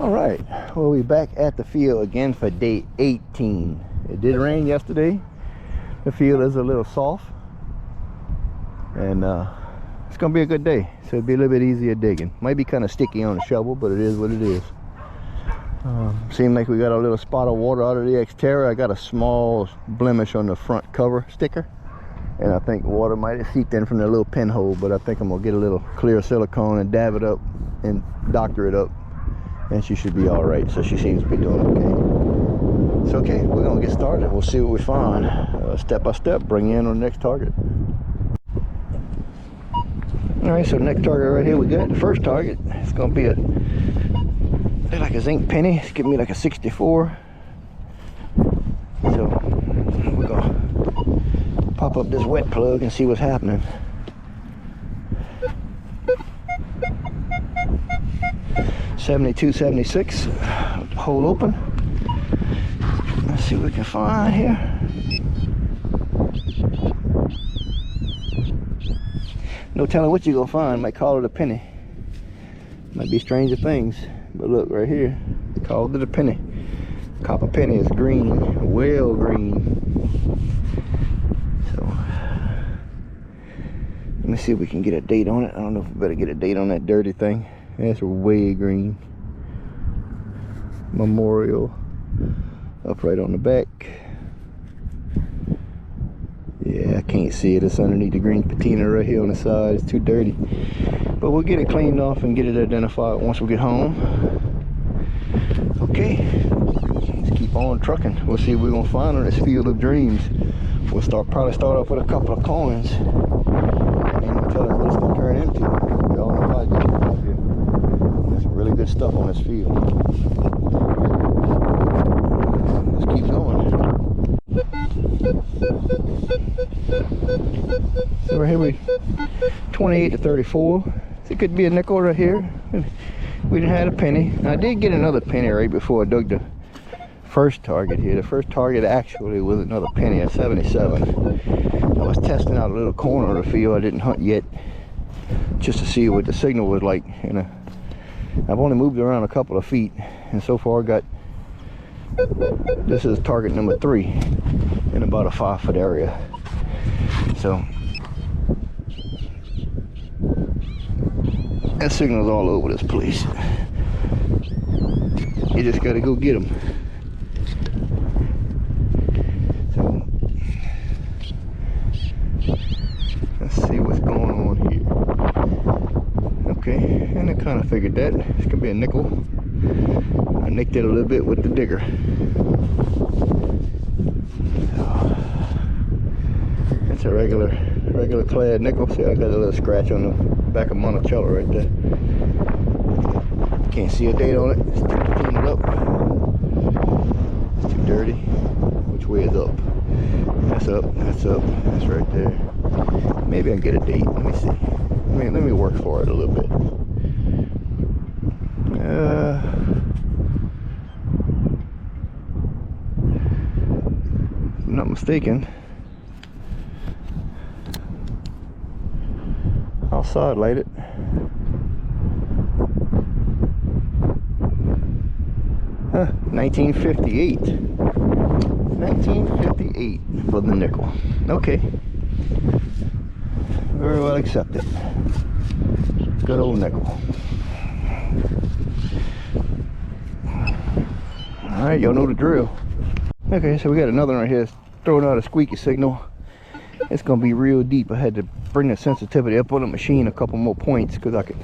All right, well, we're back at the field again for day 18. It did rain yesterday. The field is a little soft, and it's gonna be a good day, so it'll be a little bit easier digging. Might be kind of sticky on the shovel, but it is what it is. Seems like we got a little spot of water out of the X-Terra. I got a small blemish on the front cover sticker, and I think water might have seeped in from the little pinhole, but I think I'm gonna get a little clear silicone and dab it up and doctor it up, and she should be all right. So she seems to be doing okay. It's okay, we're gonna get started. We'll see what we find step by step, bring you in on the next target. All right, so next target right here we got. The first target, it's gonna be like a zinc penny. It's giving me like a 64. So we're gonna pop up this wet plug and see what's happening. $72.76. Hole open. Let's see what we can find here. No telling what you're gonna find. Might call it a penny. Might be stranger things. But look right here, they called it a penny. Copper penny is green, well green. So let me see if we can get a date on it. I don't know if we better get a date on that dirty thing. That's way green. Memorial up right on the back. Yeah, I can't see it. It's underneath the green patina right here on the side. It's too dirty. But we'll get it cleaned off and get it identified once we get home. Okay, let's keep on trucking. We'll see what we're gonna find on this field of dreams. We'll probably start off with a couple of coins, and then we'll tell us what it's gonna turn into. We all know how I do it up here. There's some really good stuff on this field. Let's keep going. So right here we 28 to 34. It could be a nickel right here. We didn't have a penny. I did get another penny right before I dug the first target here. The first target actually was another penny at 77. I was testing out a little corner of the field I didn't hunt yet, just to see what the signal was like. And I've only moved around a couple of feet, and so far I got, this is target number 3 in about a 5-foot area. So that signal's all over this place. You just gotta go get them. So let's see what's going on here. Okay, and I kind of figured that it's gonna be a nickel. I nicked it a little bit with the digger. It's a regular clad nickel. See, I got a little scratch on the back of Monticello right there. Can't see a date on it. It's too clean it up. It's too dirty. Which way is up? That's up. That's up. That's right there. Maybe I can get a date. Let me see. Let me work for it a little bit. If I'm not mistaken, I'll sidelight it. Huh, 1958. 1958 for the nickel. Okay. Very well accepted. Good old nickel. Alright, y'all know the drill. Okay, so we got another one right here throwing out a squeaky signal. It's gonna be real deep. I had to bring the sensitivity up on the machine a couple more points because I could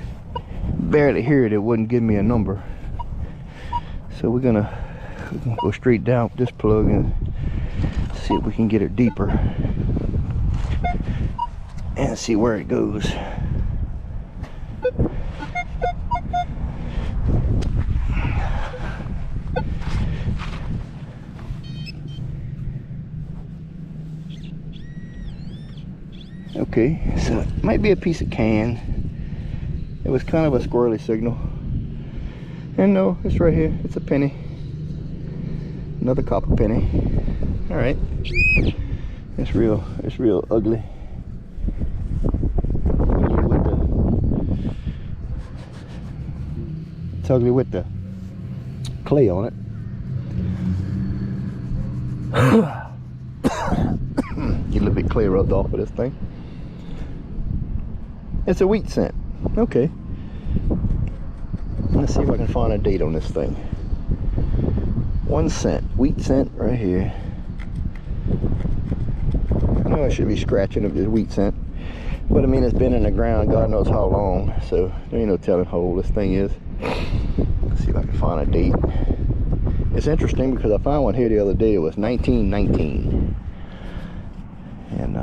barely hear it. It wouldn't give me a number. So we're gonna go straight down with this plug and see if we can get it deeper and see where it goes. Okay, so it might be a piece of can. It was kind of a squirrely signal. And no, it's right here. It's a penny. Another copper penny. All right. It's real ugly. Ugly with the, it's ugly with the, clay on it. Get a little bit of clay rubbed off of this thing. It's a wheat scent. Okay. Let's see if I can find a date on this thing. 1 cent. Wheat scent right here. I know I should be scratching of this wheat scent. But I mean, it's been in the ground God knows how long. So there ain't no telling how old this thing is. Let's see if I can find a date. It's interesting because I found one here the other day. It was 1919. And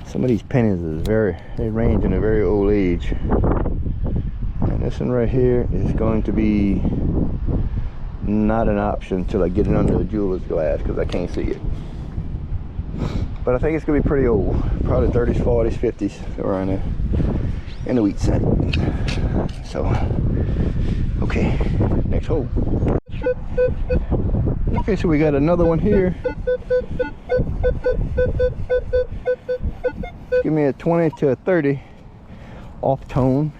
some of these pennies they range in a very old age. And this one right here is going to be not an option until I get it under the jeweler's glass because I can't see it. But I think it's going to be pretty old. Probably 30s, 40s, 50s, around there. In the wheat scent. So, okay, next hole. Okay, so we got another one here. Give me a 20 to a 30 off tone.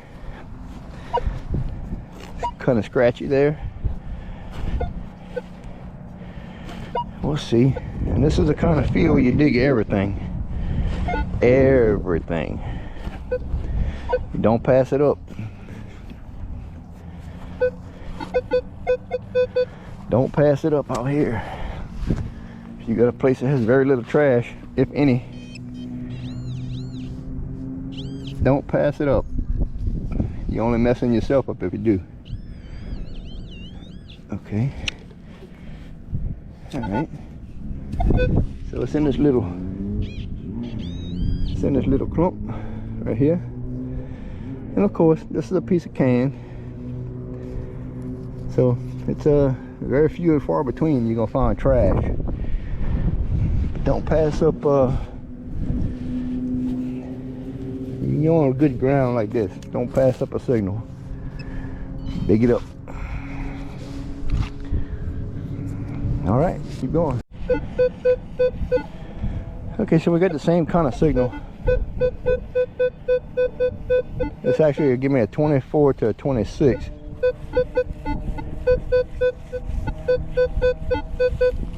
Kind of scratchy there. We'll see. And this is the kind of feel where you dig everything. Everything. You don't pass it up. Don't pass it up out here. If you got a place that has very little trash, if any, don't pass it up. You're only messing yourself up if you do. Okay. All right. So it's in this little clump right here. And of course, this is a piece of can. So it's very few and far between you're gonna find trash. But don't pass up you're on good ground like this. Don't pass up a signal. Dig it up. All right, keep going. Okay, so we got the same kind of signal. It's actually give me a 24 to a 26.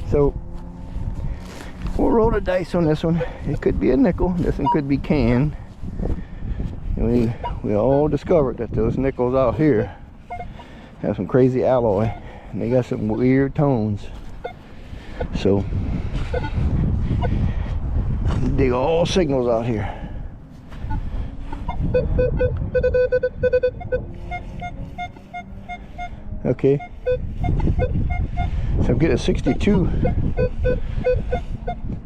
So we'll roll the dice on this one. It could be a nickel. This one could be can. And we all discovered that those nickels out here have some crazy alloy, and they got some weird tones. So dig all signals out here. Okay, so I'm getting a 62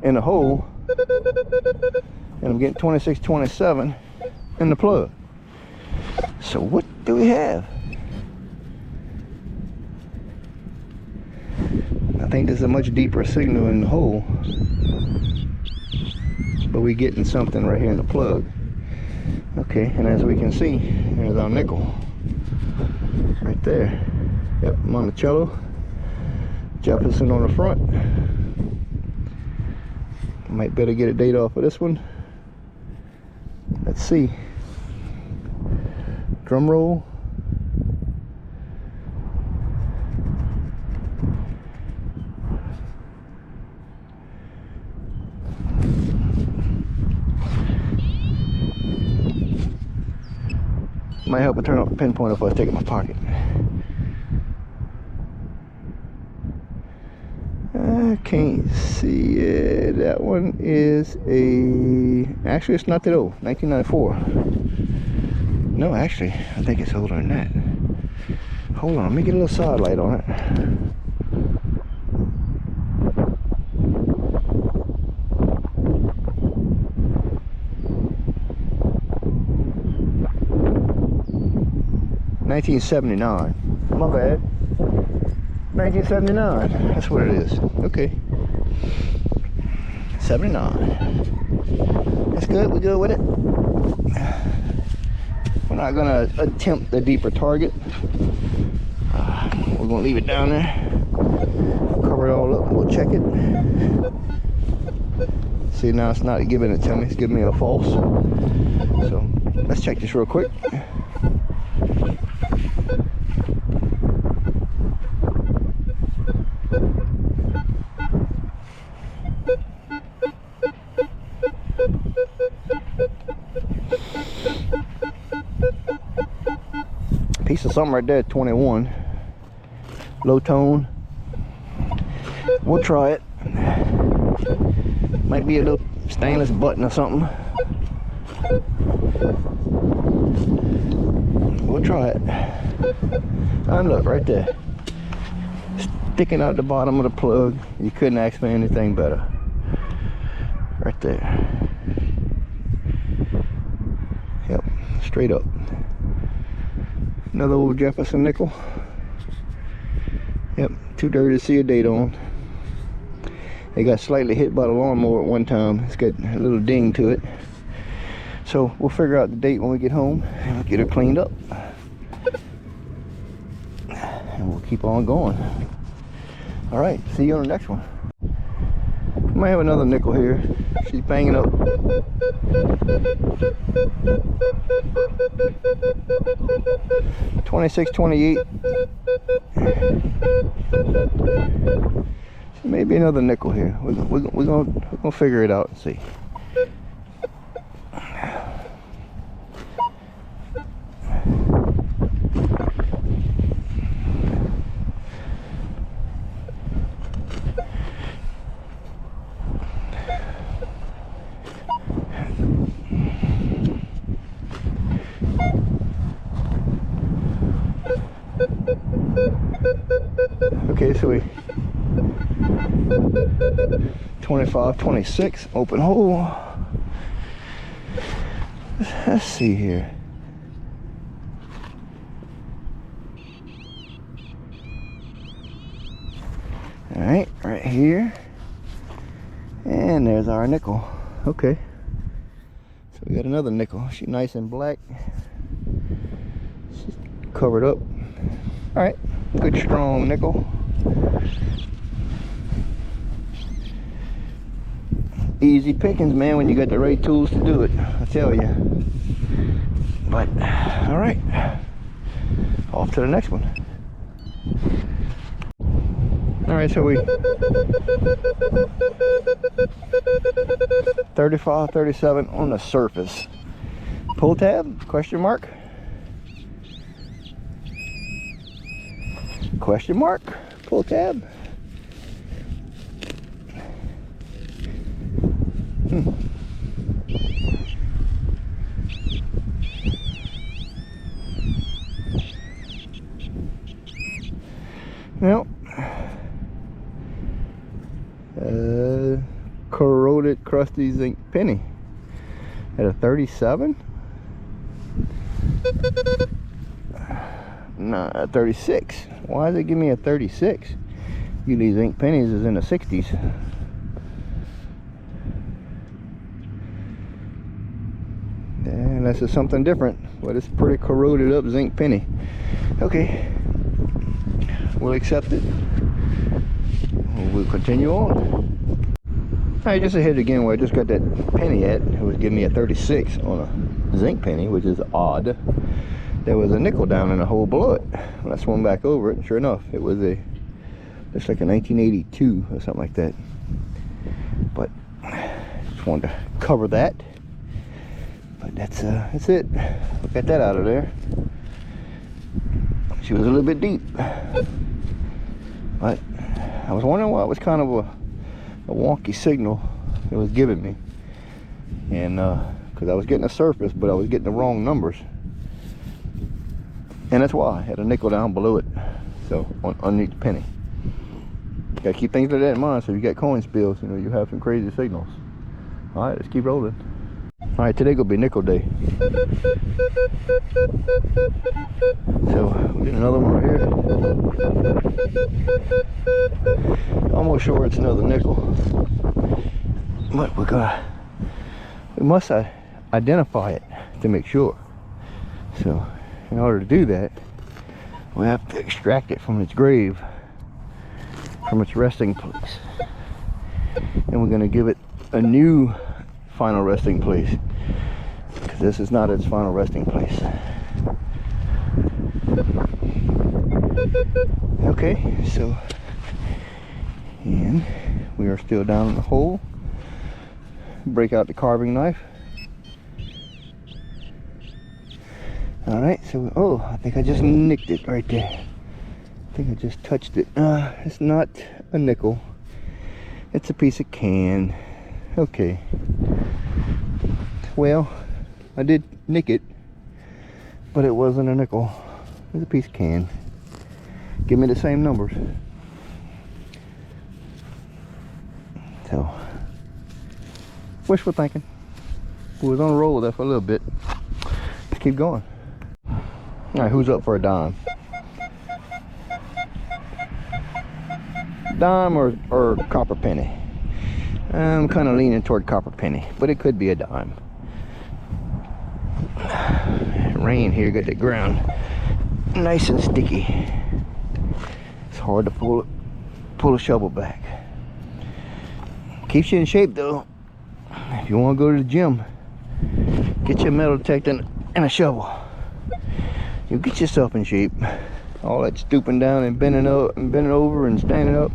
in the hole, and I'm getting 26, 27 in the plug. So what do we have? I think there's a much deeper signal in the hole, but we're getting something right here in the plug. Okay, and as we can see, there's our nickel right there. Yep, Monticello, Jefferson on the front. Might better get a date off of this one. Let's see. Drum roll. Might help it turn off the pinpoint if I take it in my pocket. I can't see it. That one is actually it's not that old. 1994. No, actually, I think it's older than that. Hold on, let me get a little side light on it. $1979. My bad. 1979. That's what it is. Okay. 79. That's good. We're good with it. We're not gonna attempt the deeper target. We're gonna leave it down there. Cover it all up. We'll check it. See, now it's not giving it to me. It's giving me a false. So let's check this real quick. piece of something right there at 21. Low tone. We'll try it. Might be a little stainless button or something. We'll try it. And look, right there. Sticking out the bottom of the plug. You couldn't ask for anything better. Right there. Yep, straight up. Another old Jefferson nickel. Yep, too dirty to see a date on. They got slightly hit by the lawnmower at one time. It's got a little ding to it. So we'll figure out the date when we get home and we'll get her cleaned up. And we'll keep on going. All right, see you on the next one. We might have another nickel here. She's banging up. $26.28. Maybe another nickel here. We're gonna figure it out and see. Okay, so we 25, 26, open hole. Let's see here. All right, right here. And there's our nickel. Okay. So we got another nickel. She's nice and black. She's covered up. All right, good strong nickel. Easy pickings, man, when you got the right tools to do it, I tell you. But all right, off to the next one. All right, so we 35, 37 on the surface. Pull tab, question mark? Question mark, pull tab. Well, corroded crusty zinc penny at a 37. Nah, a 36. Why does it give me a 36? Usually zinc pennies is in the 60s. And this is something different, but it's pretty corroded up zinc penny. Okay, we'll accept it. We'll continue on. Alright, just ahead again where I just got that penny at. It was giving me a 36 on a zinc penny, which is odd. There was a nickel down in the hole below it. When I swung back over it, sure enough, it was a, looks like a 1982 or something like that. But just wanted to cover that. But that's it. We'll get that out of there. She was a little bit deep. But I was wondering why it was kind of a wonky signal it was giving me. And because I was getting a surface, but I was getting the wrong numbers. And that's why I had a nickel down below it. So underneath the penny. Gotta keep things like that in mind, so if you got coin spills, you know, you have some crazy signals. Alright, let's keep rolling. Alright, today gonna be nickel day. So we're getting another one right here. Almost sure it's another nickel. But we must identify it to make sure. So in order to do that, we have to extract it from its grave, from its resting place. And we're gonna give it a new final resting place, because this is not its final resting place. Okay, so, and we are still down in the hole. Break out the carving knife. All right, so, oh, I think I just nicked it right there. I think I just touched it. It's not a nickel. It's a piece of can. Okay. Well, I did nick it, but it wasn't a nickel. It was a piece of can. Give me the same numbers. So, wishful thinking. We was on a roll there for a little bit. Let's keep going. All right, who's up for a dime? Dime or copper penny? I'm kind of leaning toward copper penny, but it could be a dime. Rain here got the ground nice and sticky. It's hard to pull a shovel back. Keeps you in shape though. If you want to go to the gym, get your metal detector and a shovel. You get yourself in shape. All that stooping down and bending up and bending over and standing up.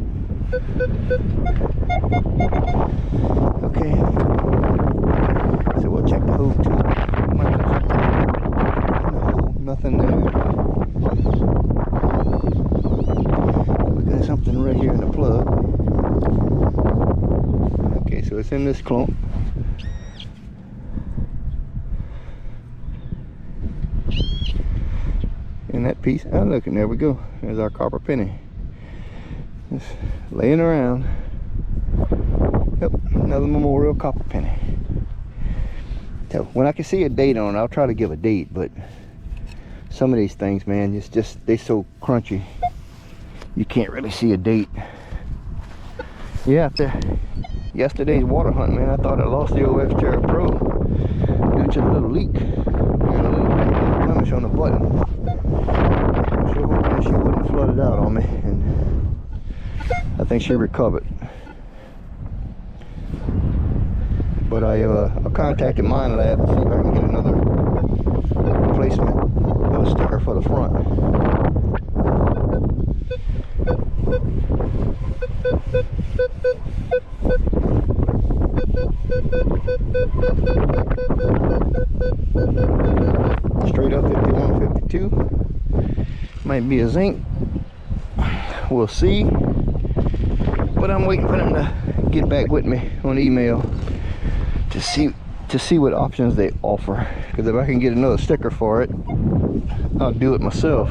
Okay. So we'll check the hole too. No, nothing there. We got something right here in the plug. Okay, so it's in this clump. In that piece. Oh look, and there we go. There's our copper penny. Just laying around. Yep, another memorial copper penny. So when I can see a date on it, I'll try to give a date, but some of these things, man, it's just, they so crunchy. You can't really see a date. Yeah, after yesterday's water hunt, man, I thought I lost the old X-Terra Pro due to a little leak. Got a little blemish on the button. Sure hoping that she wouldn't flood it out on me, and I think she recovered. But I contacted Mine Lab to see if I can get another replacement sticker for the front. Straight up 5152. Might be a zinc. We'll see. But I'm waiting for them to get back with me on email to see what options they offer. Because if I can get another sticker for it, I'll do it myself.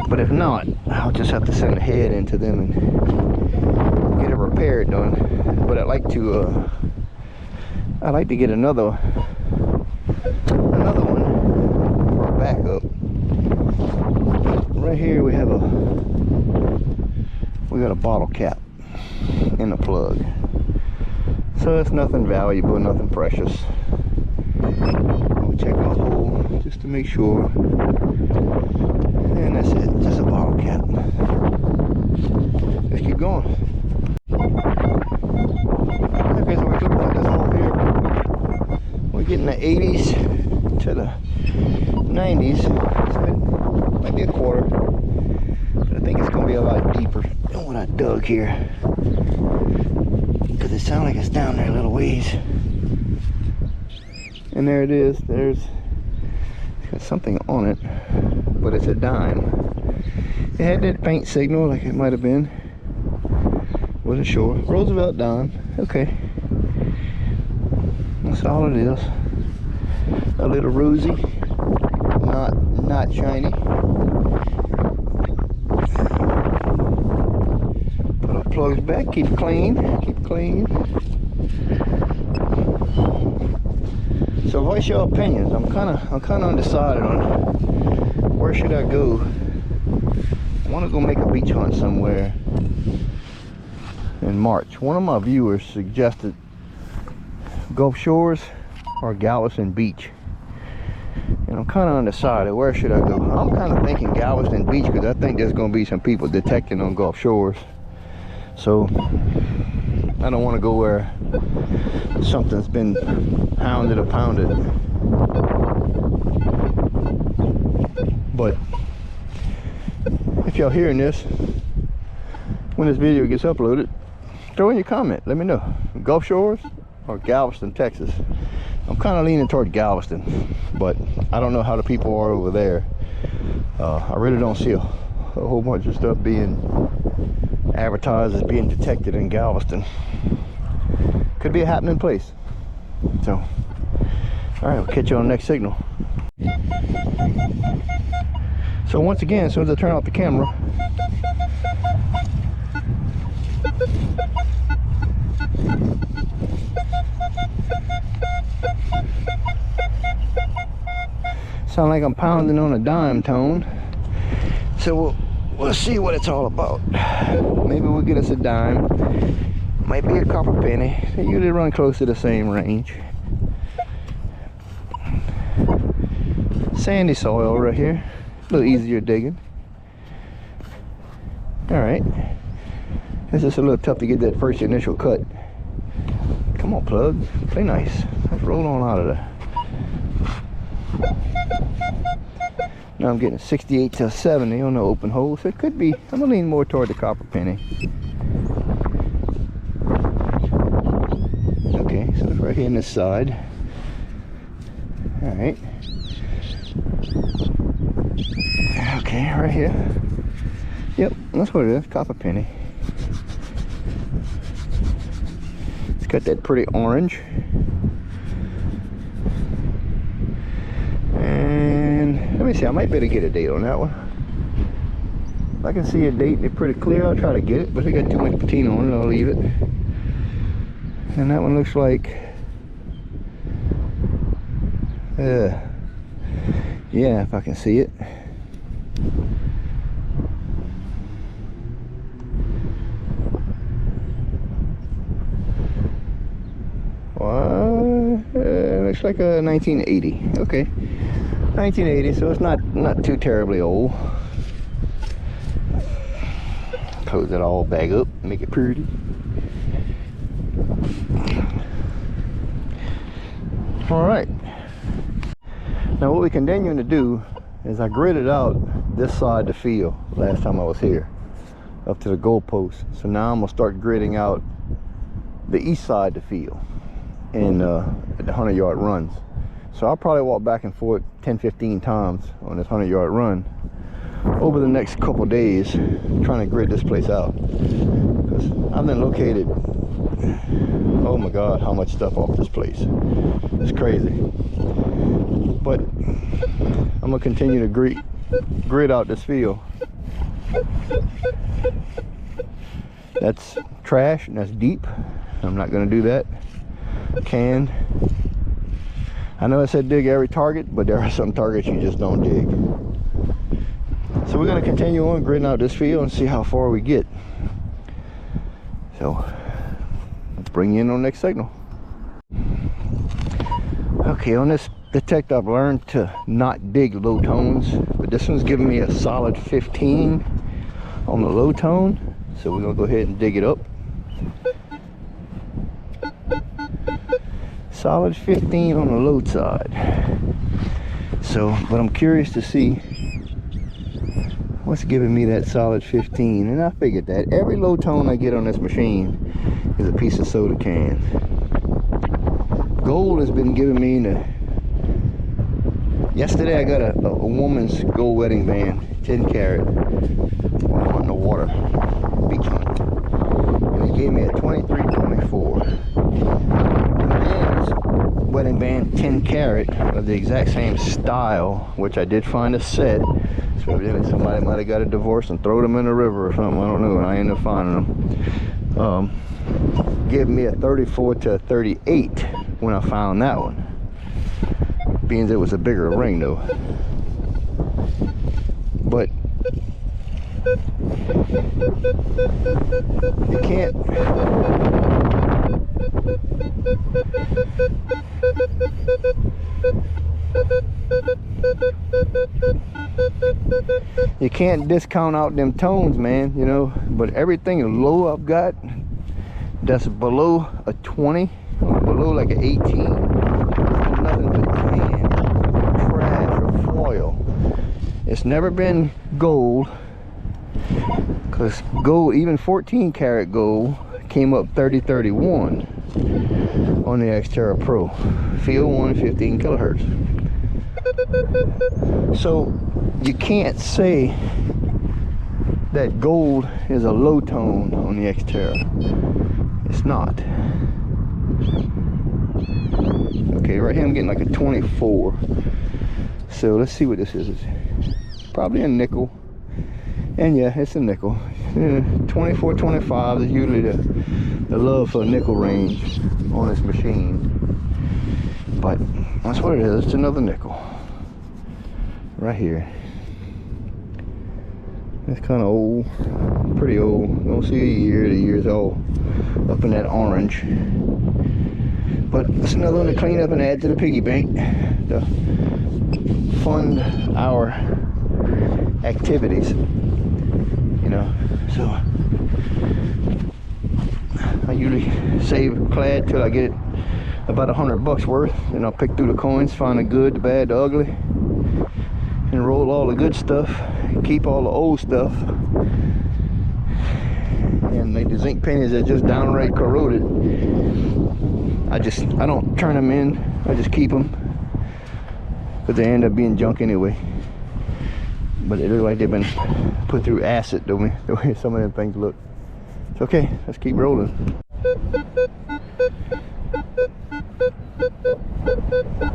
But if not, I'll just have to send a head into them and get a repair done. But I'd like to get another one for a backup. Right here we got a bottle cap in the plug. So it's nothing valuable, nothing precious. We'll check our hole just to make sure. And that's it, just a bottle cap. Let's keep going. Okay, so we're looking at this hole here. We're getting the 80s to the 90s. So it might be a quarter. But I think it's going to be a lot deeper than what I dug here. Because it sounds like it's down there a little ways. And there it is. It's got something on it, but it's a dime. It had that faint signal like it might have been. Wasn't sure. Roosevelt dime. Okay. That's all it is. A little rosy. Not shiny. Put our plugs back. Keep clean. Keep clean. So voice your opinions. I'm kind of undecided on where should I go. I want to go make a beach hunt somewhere in March. One of my viewers suggested Gulf Shores or Galveston Beach, and I'm kind of undecided where should I go. I'm kind of thinking Galveston Beach because I think there's going to be some people detecting on Gulf Shores. So I don't want to go where something's been hounded or pounded. But if y'all hearing this when this video gets uploaded, throw in your comment. Let me know. Gulf Shores or Galveston, Texas. I'm kind of leaning toward Galveston, but I don't know how the people are over there. I really don't see a whole bunch of stuff being advertised as being detected in Galveston. Could be a happening place. So, all right, we'll catch you on the next signal. So once again, as soon as I turn off the camera, sound like I'm pounding on a dime tone. So we'll see what it's all about. Maybe we'll get us a dime. Might be a copper penny. They usually run close to the same range. Sandy soil right here. A little easier digging. Alright. It's just a little tough to get that first initial cut. Come on, plug. Play nice. Let's roll on out of there. Now I'm getting 68 to 70 on the open hole, so it could be, I'm gonna lean more toward the copper penny. Okay, so it's right here on this side. Alright. Okay, right here. Yep, that's what it is, copper penny. It's got that pretty orange. And let me see, I might better get a date on that one. If I can see a date and it's pretty clear, I'll try to get it, but if it got too much patina on it, I'll leave it. And that one looks like, yeah, if I can see it. Looks like a 1980. Okay, 1980. So it's not too terribly old. Close it all back up, make it pretty. All right. Now what we're continuing to do is I gridded out this side of the field last time I was here, up to the goalpost. So now I'm gonna start gridding out the east side of the field in the 100-yard runs. So I'll probably walk back and forth 10-15 times on this 100-yard run over the next couple days, trying to grid this place out, because I've been located, oh my god, how much stuff off this place. It's crazy. But I'm gonna continue to grid out this field. That's trash and that's deep. I'm not gonna do that. Can. I know I said dig every target, but there are some targets you just don't dig. So we're gonna continue on gridding out this field and see how far we get. So let's bring you in on the next signal. Okay, on this detect I've learned to not dig low tones, but this one's giving me a solid 15 on the low tone, so we're gonna go ahead and dig it up. Solid 15 on the low side. So, but I'm curious to see what's giving me that solid 15, and I figured that every low tone I get on this machine is a piece of soda can. Gold has been giving me yesterday I got a woman's gold wedding band, 10 karat, on the water, beach hunt, and it gave me a 23.24. Wedding band 10 karat of the exact same style, which I did find a set. So evidently somebody might have got a divorce and throw them in the river or something, I don't know, and I ended up finding them. Give me a 34 to 38 when I found that one, being it was a bigger ring though. But you can't, you can't discount out them tones, man, you know. But everything low I've got that's below a 20, or below like an 18, nothing but can, trash, or foil. It's never been gold, because gold, even 14 karat gold, came up 30-31. on the X-Terra Pro. Field 1, 15 kilohertz. So you can't say that gold is a low tone on the X-Terra. It's not. Okay, right here I'm getting like a 24. So let's see what this is. It's probably a nickel. And yeah, it's a nickel. 24, 25 is usually the love for nickel range on this machine. But that's what it is. It's another nickel. Right here. It's kind of old. Pretty old. Don't see a year. The year's all up in that orange. But it's another one to clean up and add to the piggy bank to fund our activities, you know. So I usually save clad till I get about $100 worth, and I'll pick through the coins, find the good, the bad, the ugly, and roll all the good stuff, keep all the old stuff, and make the zinc pennies that just downright corroded. I don't turn them in, I just keep them, because they end up being junk anyway. But it looks like they've been put through acid, the way some of them things look. It's okay, let's keep rolling.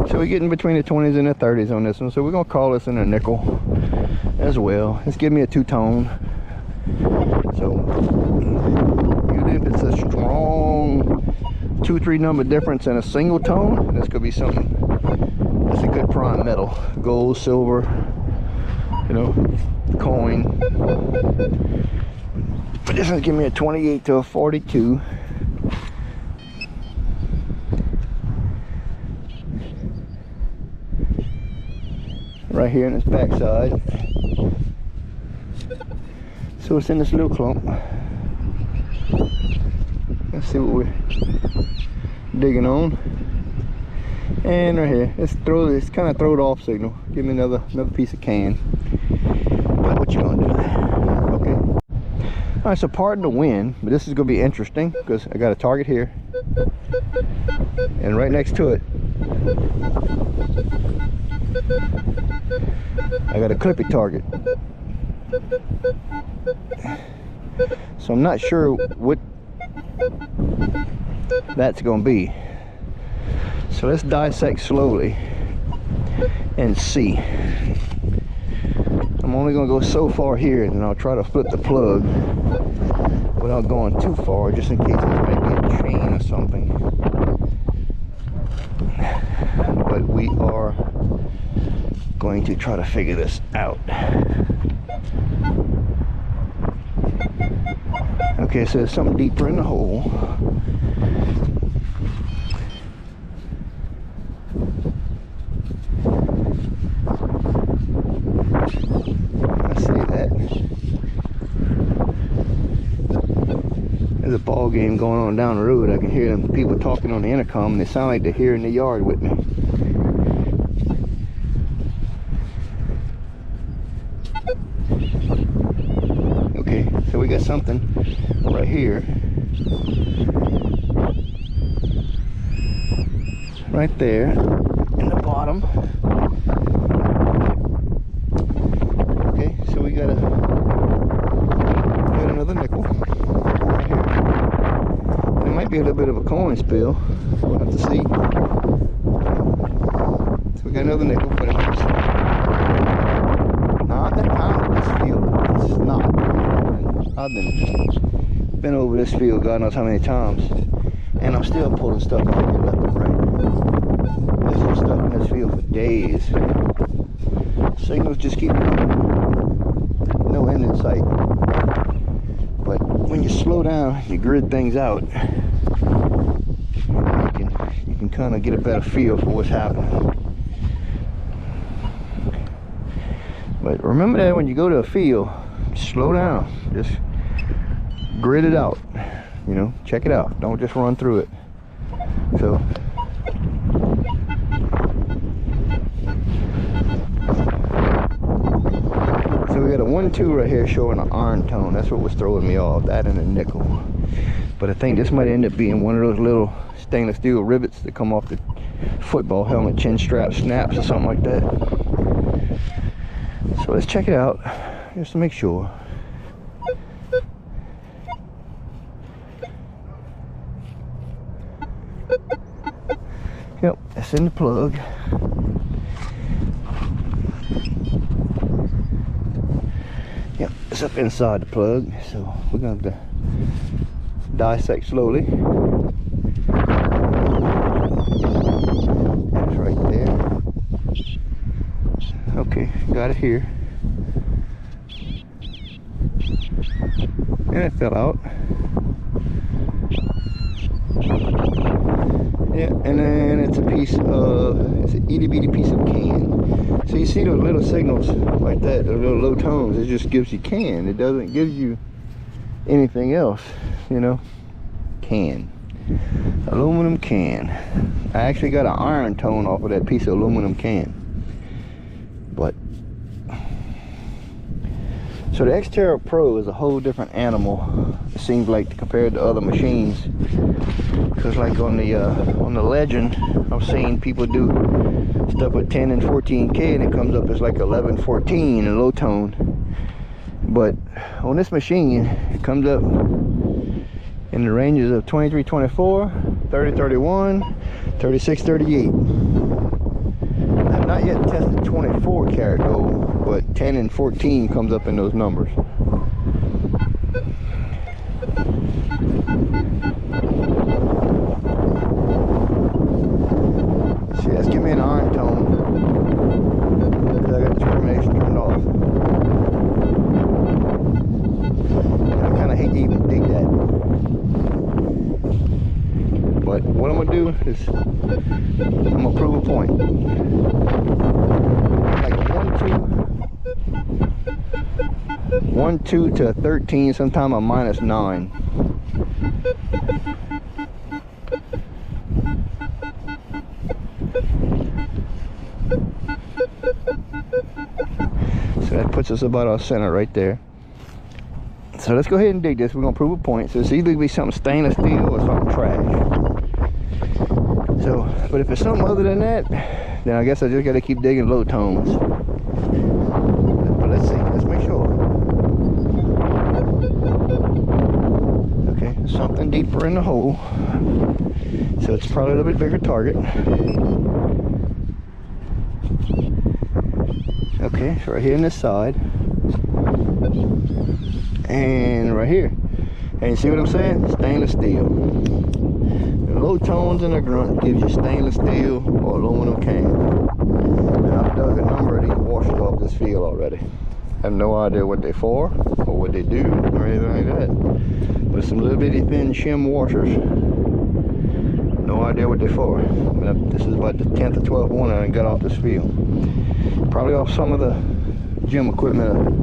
So we're getting between the 20s and the 30s on this one, so we're gonna call this in a nickel as well. Let's give me a two-tone. So even if it's a strong 2-3 number difference in a single tone, this could be something that's a good prime metal. Gold, silver, you know, coin. But this one's giving me a 28 to a 42. Right here in this backside. So it's in this little clump. Let's see what we're digging on. And right here, it's kind of throw it off signal. Give me another piece of can. What you gonna do? Okay. All right, so pardon the wind, but this is gonna be interesting because I got a target here, and right next to it, I got a clippy target. So I'm not sure what that's gonna be. So let's dissect slowly and see. I'm only gonna go so far here, and then I'll try to flip the plug without going too far, just in case there might be a chain or something. But we are going to try to figure this out. Okay, so there's something deeper in the hole. There's a ball game going on down the road. I can hear them people talking on the intercom, and they sound like they're here in the yard with me. Okay, so we got something right here. Right there in the bottom. Okay, so we got another nickel. There might be a little bit of a coin spill. We'll have to see. So we got another nickel, but it's not that pound of this field. It's not. I've been over this field God knows how many times, and I'm still pulling stuff out here left and right. There's been stuff in this field for days. Signals just keep coming. No end in sight. But when you slow down, you grid things out, you can kind of get a better feel for what's happening. But remember that when you go to a field, slow down, just grid it out, you know, check it out, don't just run through it. So we got a 1-2 right here showing an iron tone. That's what was throwing me off, that and a nickel. But I think this might end up being one of those little stainless steel rivets that come off the football helmet chin strap snaps or something like that. So let's check it out just to make sure. Yep, that's in the plug. Yep, it's up inside the plug, so we're going to have to dissect slowly. That's right there. Okay, got it here. And it fell out. Yeah, and then it's a piece of, it's an itty bitty piece of can. So you see those little signals like that, those little low tones, it just gives you can. It doesn't give you anything else, you know. Can. Aluminum can. I actually got an iron tone off of that piece of aluminum can. But so the X-Terra Pro is a whole different animal, it seems like, compared to other machines. Because like on the Legend, I've seen people do stuff with 10 and 14K and it comes up as like 11, 14 in low tone. But on this machine, it comes up in the ranges of 23, 24, 30, 31, 36, 38. I've not yet tested 24 karat gold, but 10 and 14 comes up in those numbers. See, let's give me an iron tone, because I got the termination turned off. I kind of hate to even dig that. But what I'm going to do is, I'm going to prove a point. Like 1-2 to 13, sometime a -9. So that puts us about our center right there. So let's go ahead and dig this. We're going to prove a point. So it's either going to be something stainless steel or something trash. So, but if it's something other than that, then I guess I just got to keep digging low tones. But let's see. Let's make sure. Okay, something deeper in the hole. So it's probably a little bit bigger target. Okay, so right here on this side. And right here. And you see what I'm saying? Stainless steel. The low tones in the grunt gives you stainless steel or aluminum can. And I've dug a number of these washers off this field already. I have no idea what they're for or what they do or anything like that. But some little bitty thin shim washers. No idea what they're for. But this is about the 10th or 12th one I got off this field. Probably off some of the gym equipment,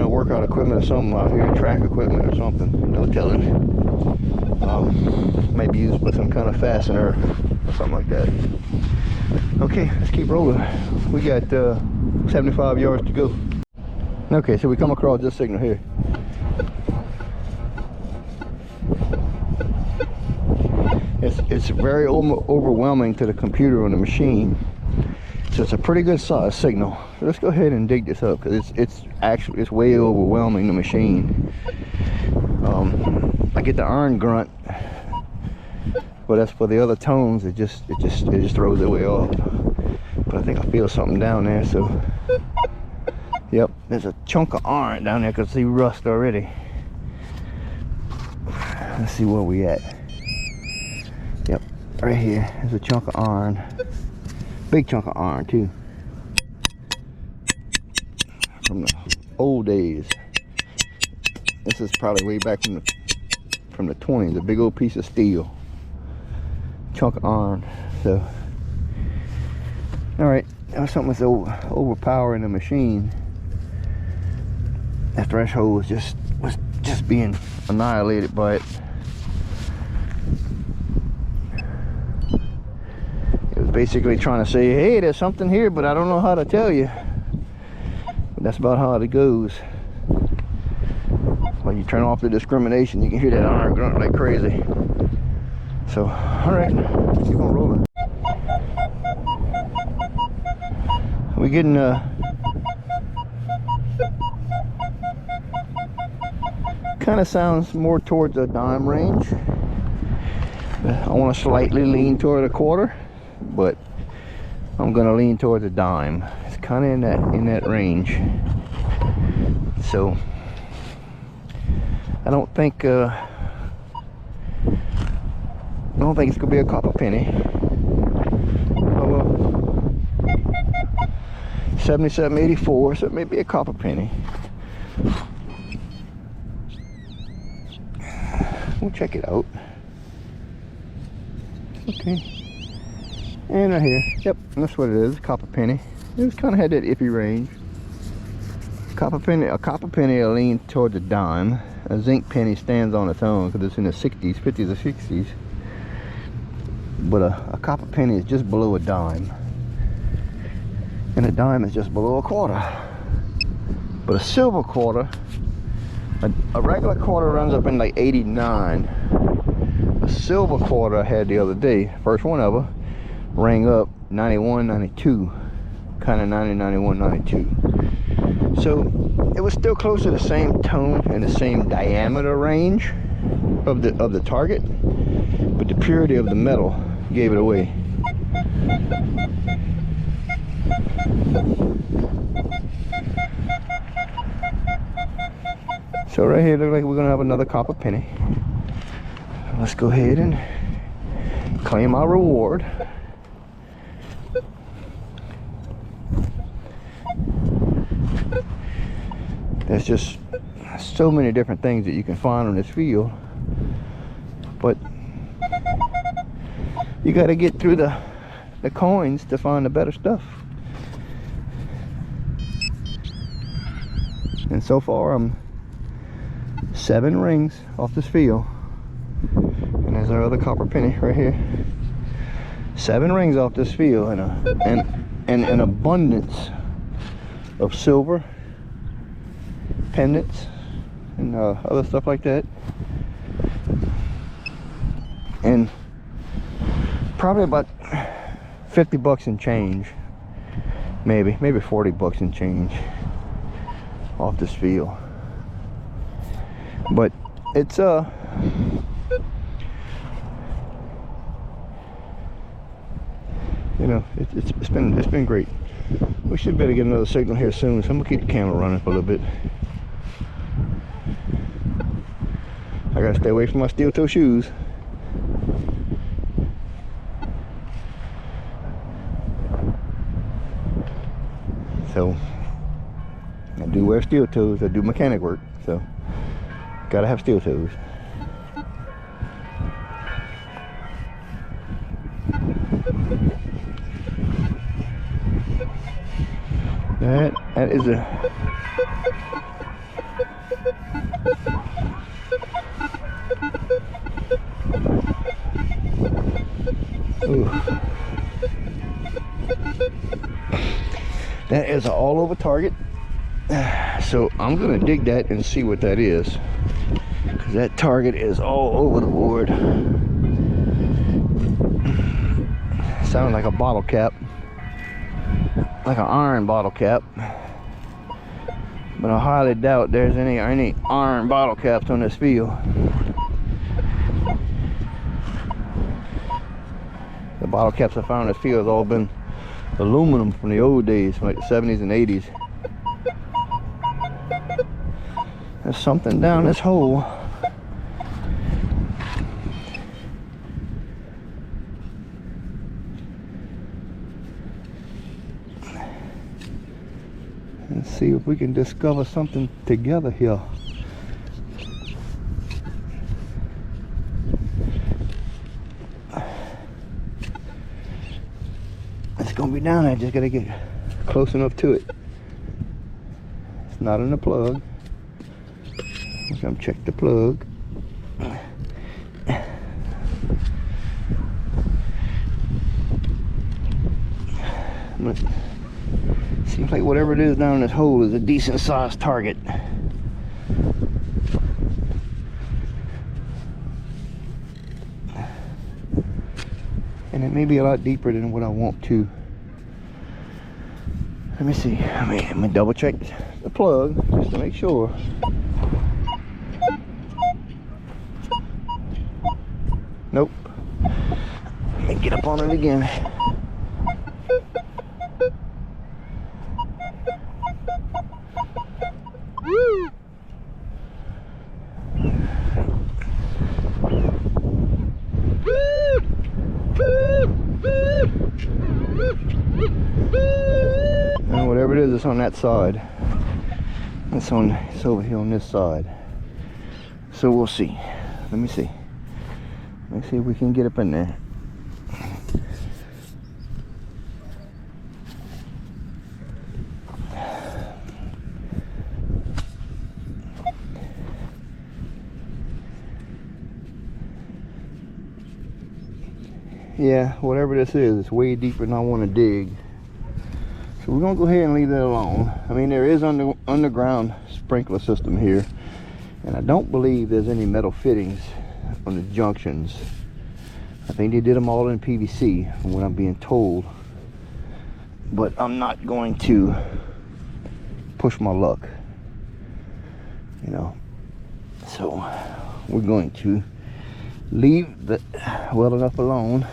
workout equipment or something out here, track equipment or something, no telling. Maybe used with some kind of fastener or something like that. Okay, let's keep rolling. We got 75 yards to go. Okay, so we come across this signal here. It's very overwhelming to the computer on the machine. So it's a pretty good size signal. So let's go ahead and dig this up, because it's way overwhelming the machine. I get the iron grunt, but as for the other tones, it just throws it way off. But I think I feel something down there. So yep, there's a chunk of iron down there. I can see rust already. Let's see where we at. Yep, right here. There's a chunk of iron. Big chunk of iron too, from the old days. This is probably way back from the 20s. A big old piece of steel, chunk of iron. So, all right, that was something that's overpowering the machine. That threshold was just being annihilated by it. Basically trying to say, hey, there's something here, but I don't know how to tell you. that's about how it goes. When you turn off the discrimination, you can hear that iron grunt like crazy. So, alright, keep on rolling. We're getting kind of sounds more towards the dime range. I want to slightly lean toward a quarter, but I'm gonna lean towards a dime. It's kind of in that range. So I don't think it's gonna be a copper penny. Oh well, 77.84, so it may be a copper penny. We'll check it out. Okay, and right here, yep, that's what it is, copper penny. It was kind of had that iffy range. A copper penny will lean towards a dime. A zinc penny stands on its own because it's in the 60s, 50s or 60s. But a copper penny is just below a dime, and a dime is just below a quarter. But a silver quarter, a regular quarter runs up in like 89. A silver quarter I had the other day, first one ever, rang up 91, 92, kind of 90, 91, 92. So it was still close to the same tone and the same diameter range of the target, but the purity of the metal gave it away. So right here, look like we're gonna have another copper penny. Let's go ahead and claim our reward. There's just so many different things that you can find on this field, but you got to get through the coins to find the better stuff. And so far I'm 7 rings off this field. And there's our other copper penny right here. 7 rings off this field, and an abundance of silver pendants and other stuff like that. And probably about 50 bucks in change, maybe 40 bucks in change off this field. But it's you know, it's been great. We should better get another signal here soon, so I'm gonna keep the camera running for a little bit. I gotta stay away from my steel toe shoes. So I do wear steel toes. I do mechanic work, so gotta have steel toes. That is a ooh. That is an all over target. So I'm gonna dig that and see what that is, because that target is all over the board. Sounds like a bottle cap, like an iron bottle cap, but I highly doubt there's any iron bottle caps on this field. The bottle caps I found in this field have all been aluminum from the old days, from like the 70s and 80s. There's something down this hole. Let's see if we can discover something together here. It's gonna be down there, I just gotta get close enough to it. It's not in the plug. I'm gonna check the plug. Seems like whatever it is down in this hole is a decent sized target. And it may be a lot deeper than what I want to. Let me see. I'm gonna double check the plug just to make sure. Nope. Let me get up on it again. And whatever it is, it's on that side. It's over here on this side. So we'll see. Let me see. Let's see if we can get up in there. Yeah, whatever this is, it's way deeper than I want to dig. So we're gonna go ahead and leave that alone. I mean, there is underground sprinkler system here, and I don't believe there's any metal fittings on the junctions. I think they did them all in PVC from what I'm being told, but I'm not going to push my luck, you know. So we're going to leave the well enough alone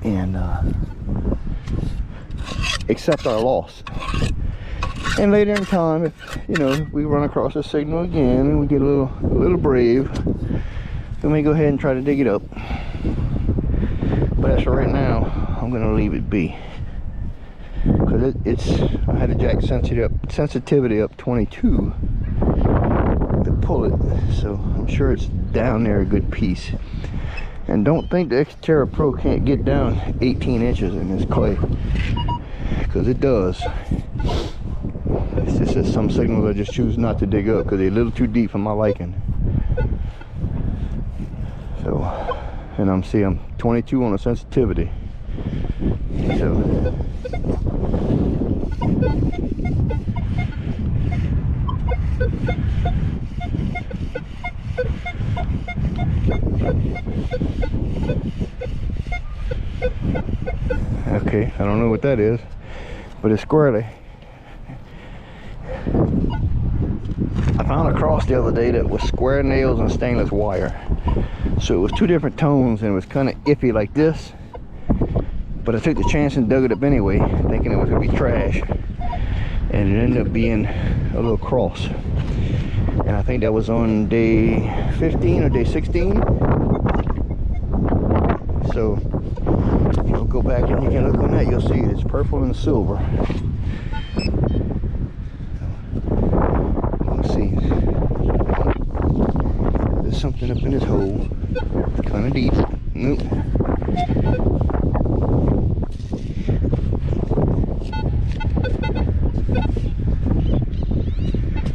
and accept our loss. And later in time, if you know we run across a signal again and we get a little brave, we may go ahead and try to dig it up. But as for right now, I'm gonna leave it be, because I had to jack sensitivity up 22 to pull it, so I'm sure it's down there a good piece. And don't think the X-Terra Pro can't get down 18 inches in this clay, because it does. It's just that some signals I just choose not to dig up because they're a little too deep for my liking. So, and I'm 22 on the sensitivity. So okay, I don't know what that is, but it's squirrely. I found a cross the other day that was square nails and stainless wire. So it was two different tones and it was kind of iffy like this. But I took the chance and dug it up anyway, thinking it was going to be trash. And it ended up being a little cross. And I think that was on day 15 or day 16. So if you'll go back and you can look on that, you'll see it's purple and silver. Let's see. There's something up in this hole. It's kind of deep. Nope.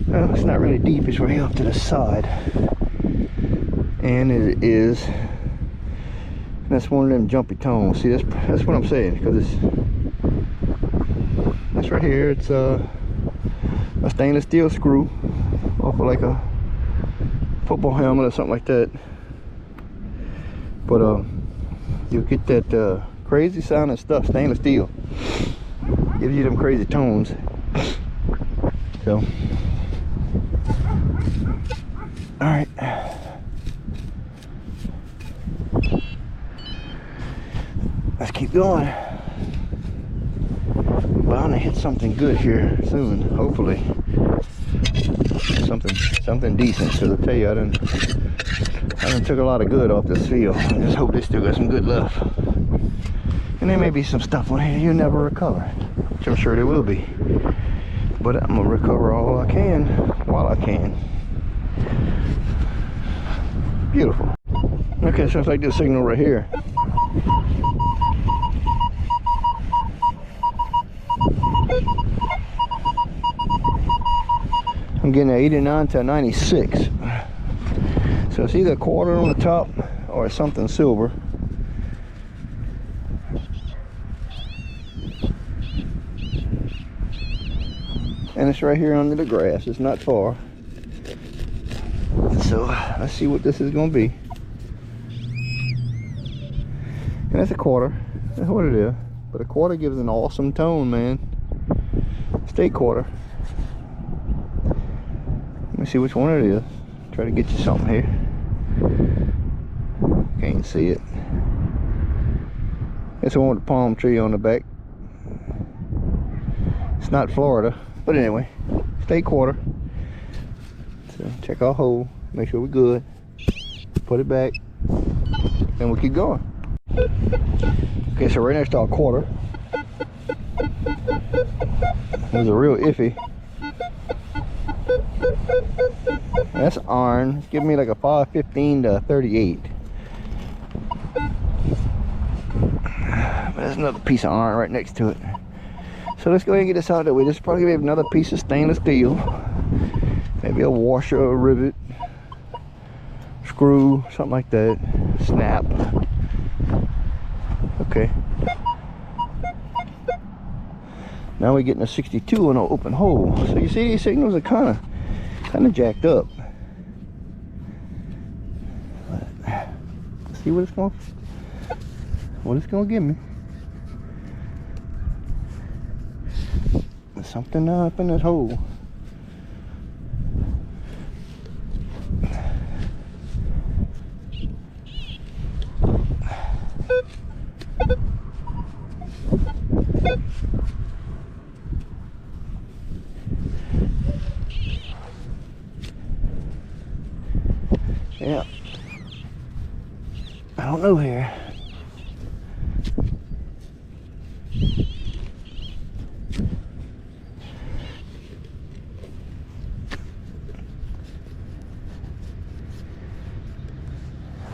Well, it's not really deep. It's way up to the side. And it is. That's one of them jumpy tones. See, that's what I'm saying, because it's right here. It's a stainless steel screw off of like a football helmet or something like that. But you'll get that crazy sounding stuff. Stainless steel gives you them crazy tones. So, all right. Let's keep going. I'm bound to hit something good here soon, hopefully. Something decent, because I tell you, I done took a lot of good off this field. I just hope they still got some good left. And there may be some stuff on here you'll never recover, which I'm sure there will be. But I'm gonna recover all I can while I can. Beautiful. Okay, so it's like this signal right here. I'm getting an 89 to a 96. So it's either a quarter on the top or something silver. and it's right here under the grass. It's not far. So let's see what this is gonna be. And that's a quarter. That's what it is. But a quarter gives an awesome tone, man. Steak quarter. Let me see which one it is. Try to get you something here. Can't see it. It's the one with the palm tree on the back. It's not Florida, but anyway, steak quarter. So check our hole, make sure we're good. Put it back, and we'll keep going. Okay, so right next to our quarter, there's a real iffy. That's iron. It's giving me like a 515 to 38. But there's another piece of iron right next to it. So let's go ahead and get this out of the way. This is probably gonna be another piece of stainless steel. Maybe a washer or a rivet. Screw, something like that. Snap. Okay. Now we're getting a 62 in an open hole. So you see these signals are kind of jacked up. Let's see what it's gonna give me. There's something up in this hole. Yeah, I don't know here.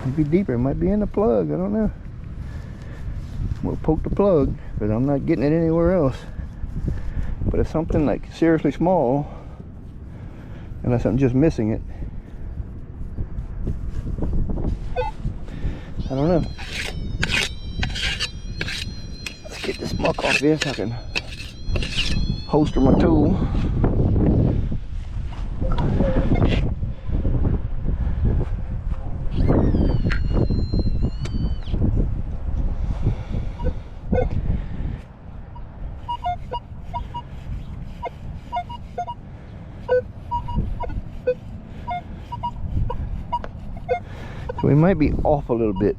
Might be deeper. It might be in the plug. I don't know. We'll poke the plug, but I'm not getting it anywhere else. But it's something like seriously small, unless I'm just missing it. I don't know. Let's get this muck off here so I can holster my tool. So we might be off a little bit.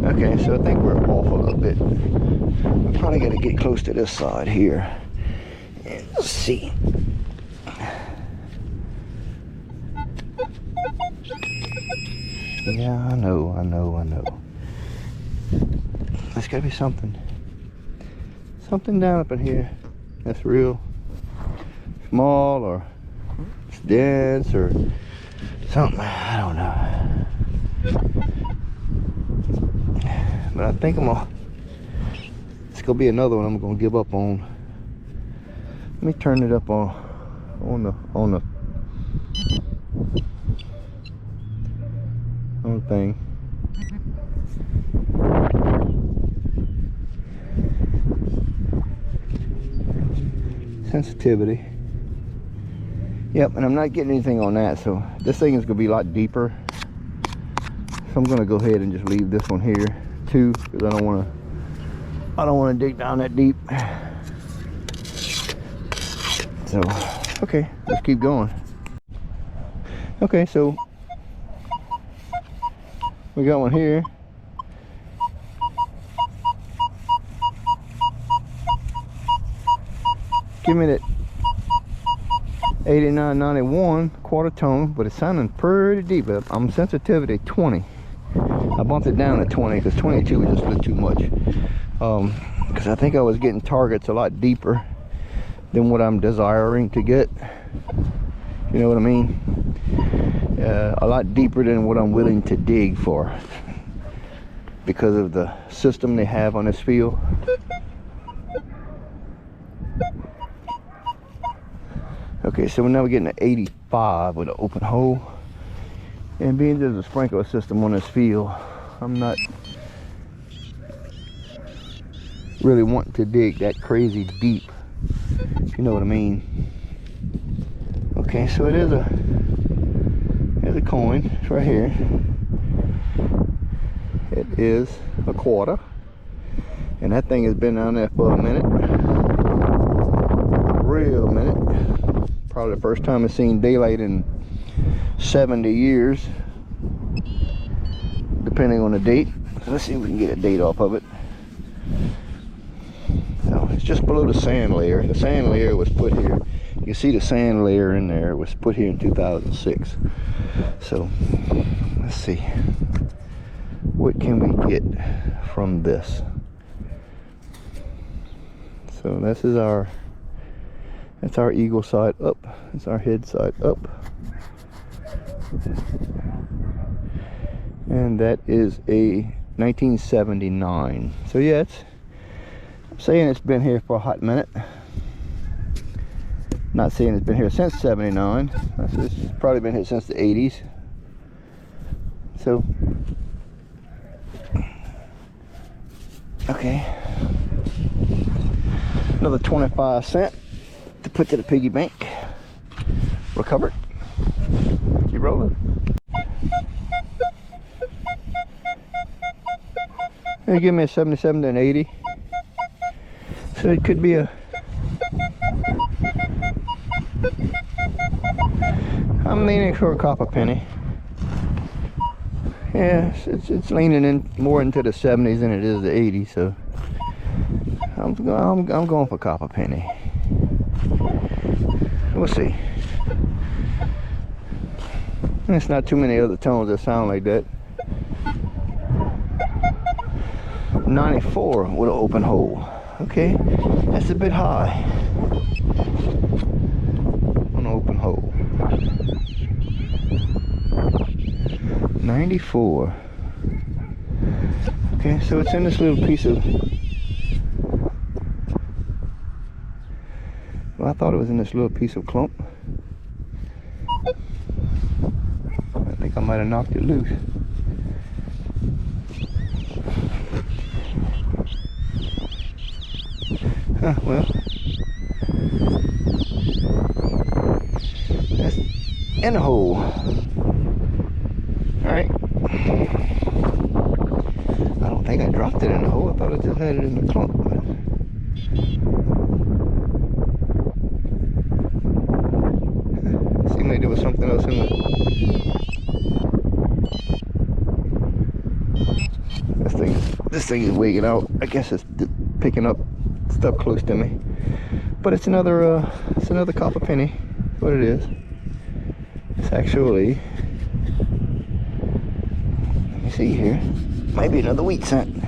Okay, so I think we're off a little bit. We probably got to get close to this side here and see. Yeah, I know. There's gotta be something down up in here that's real small, or it's dense, or something. I don't know. But I think it's gonna be another one I'm gonna give up on. Let me turn it up on the thing. Sensitivity. Yep, and I'm not getting anything on that, so this thing is gonna be a lot deeper. So I'm gonna go ahead and just leave this one here too, because I don't want to dig down that deep. So okay, let's keep going. Okay, so we got one here. Give me that 8991 quarter tone, but it's sounding pretty deep. I'm sensitivity 20. I bumped it down to 20 because 22 was just a little too much. Because I think I was getting targets a lot deeper than what I'm desiring to get. You know what I mean? A lot deeper than what I'm willing to dig for. because of the system they have on this field. Okay, so now we're getting an 85 with an open hole. And being there's a sprinkler system on this field, I'm not really wanting to dig that crazy deep, if you know what I mean. Okay, so it is there's a coin. It's right here. It is a quarter. And that thing has been down there for a minute. A real minute. Probably the first time I've seen daylight in 70 years. Depending on the date. Let's see if we can get a date off of it. So it's just below the sand layer. The sand layer was put here. You can see the sand layer in there. It was put here in 2006. So let's see. What can we get from this? So this is that's our eagle side up. That's our head side up. And that is a 1979. So yeah, I'm saying it's been here for a hot minute. Not saying it's been here since 79. It's probably been here since the 80s. So, okay. Another 25 cents to put to the piggy bank. Recovered. Keep rolling. They give me a 77 to an 80. So it could be I'm leaning for a copper penny. Yeah, it's leaning in more into the 70s than it is the 80s, so I'm going for copper penny. We'll see. There's not too many other tones that sound like that. 94 with an open hole. Okay, that's a bit high. On an open hole. 94. Okay, so it's in this little piece of... Well, I thought it was in this little piece of clump. I think I might have knocked it loose. Huh, well, that's in the hole. Alright. I don't think I dropped it in the hole. I thought I just had it in the clump. But... seemed like there was something else in it. This thing is wigging out. I guess it's picking up stuff close to me, but it's another copper penny. That's what it is. It's actually, let me see here, maybe another wheat cent.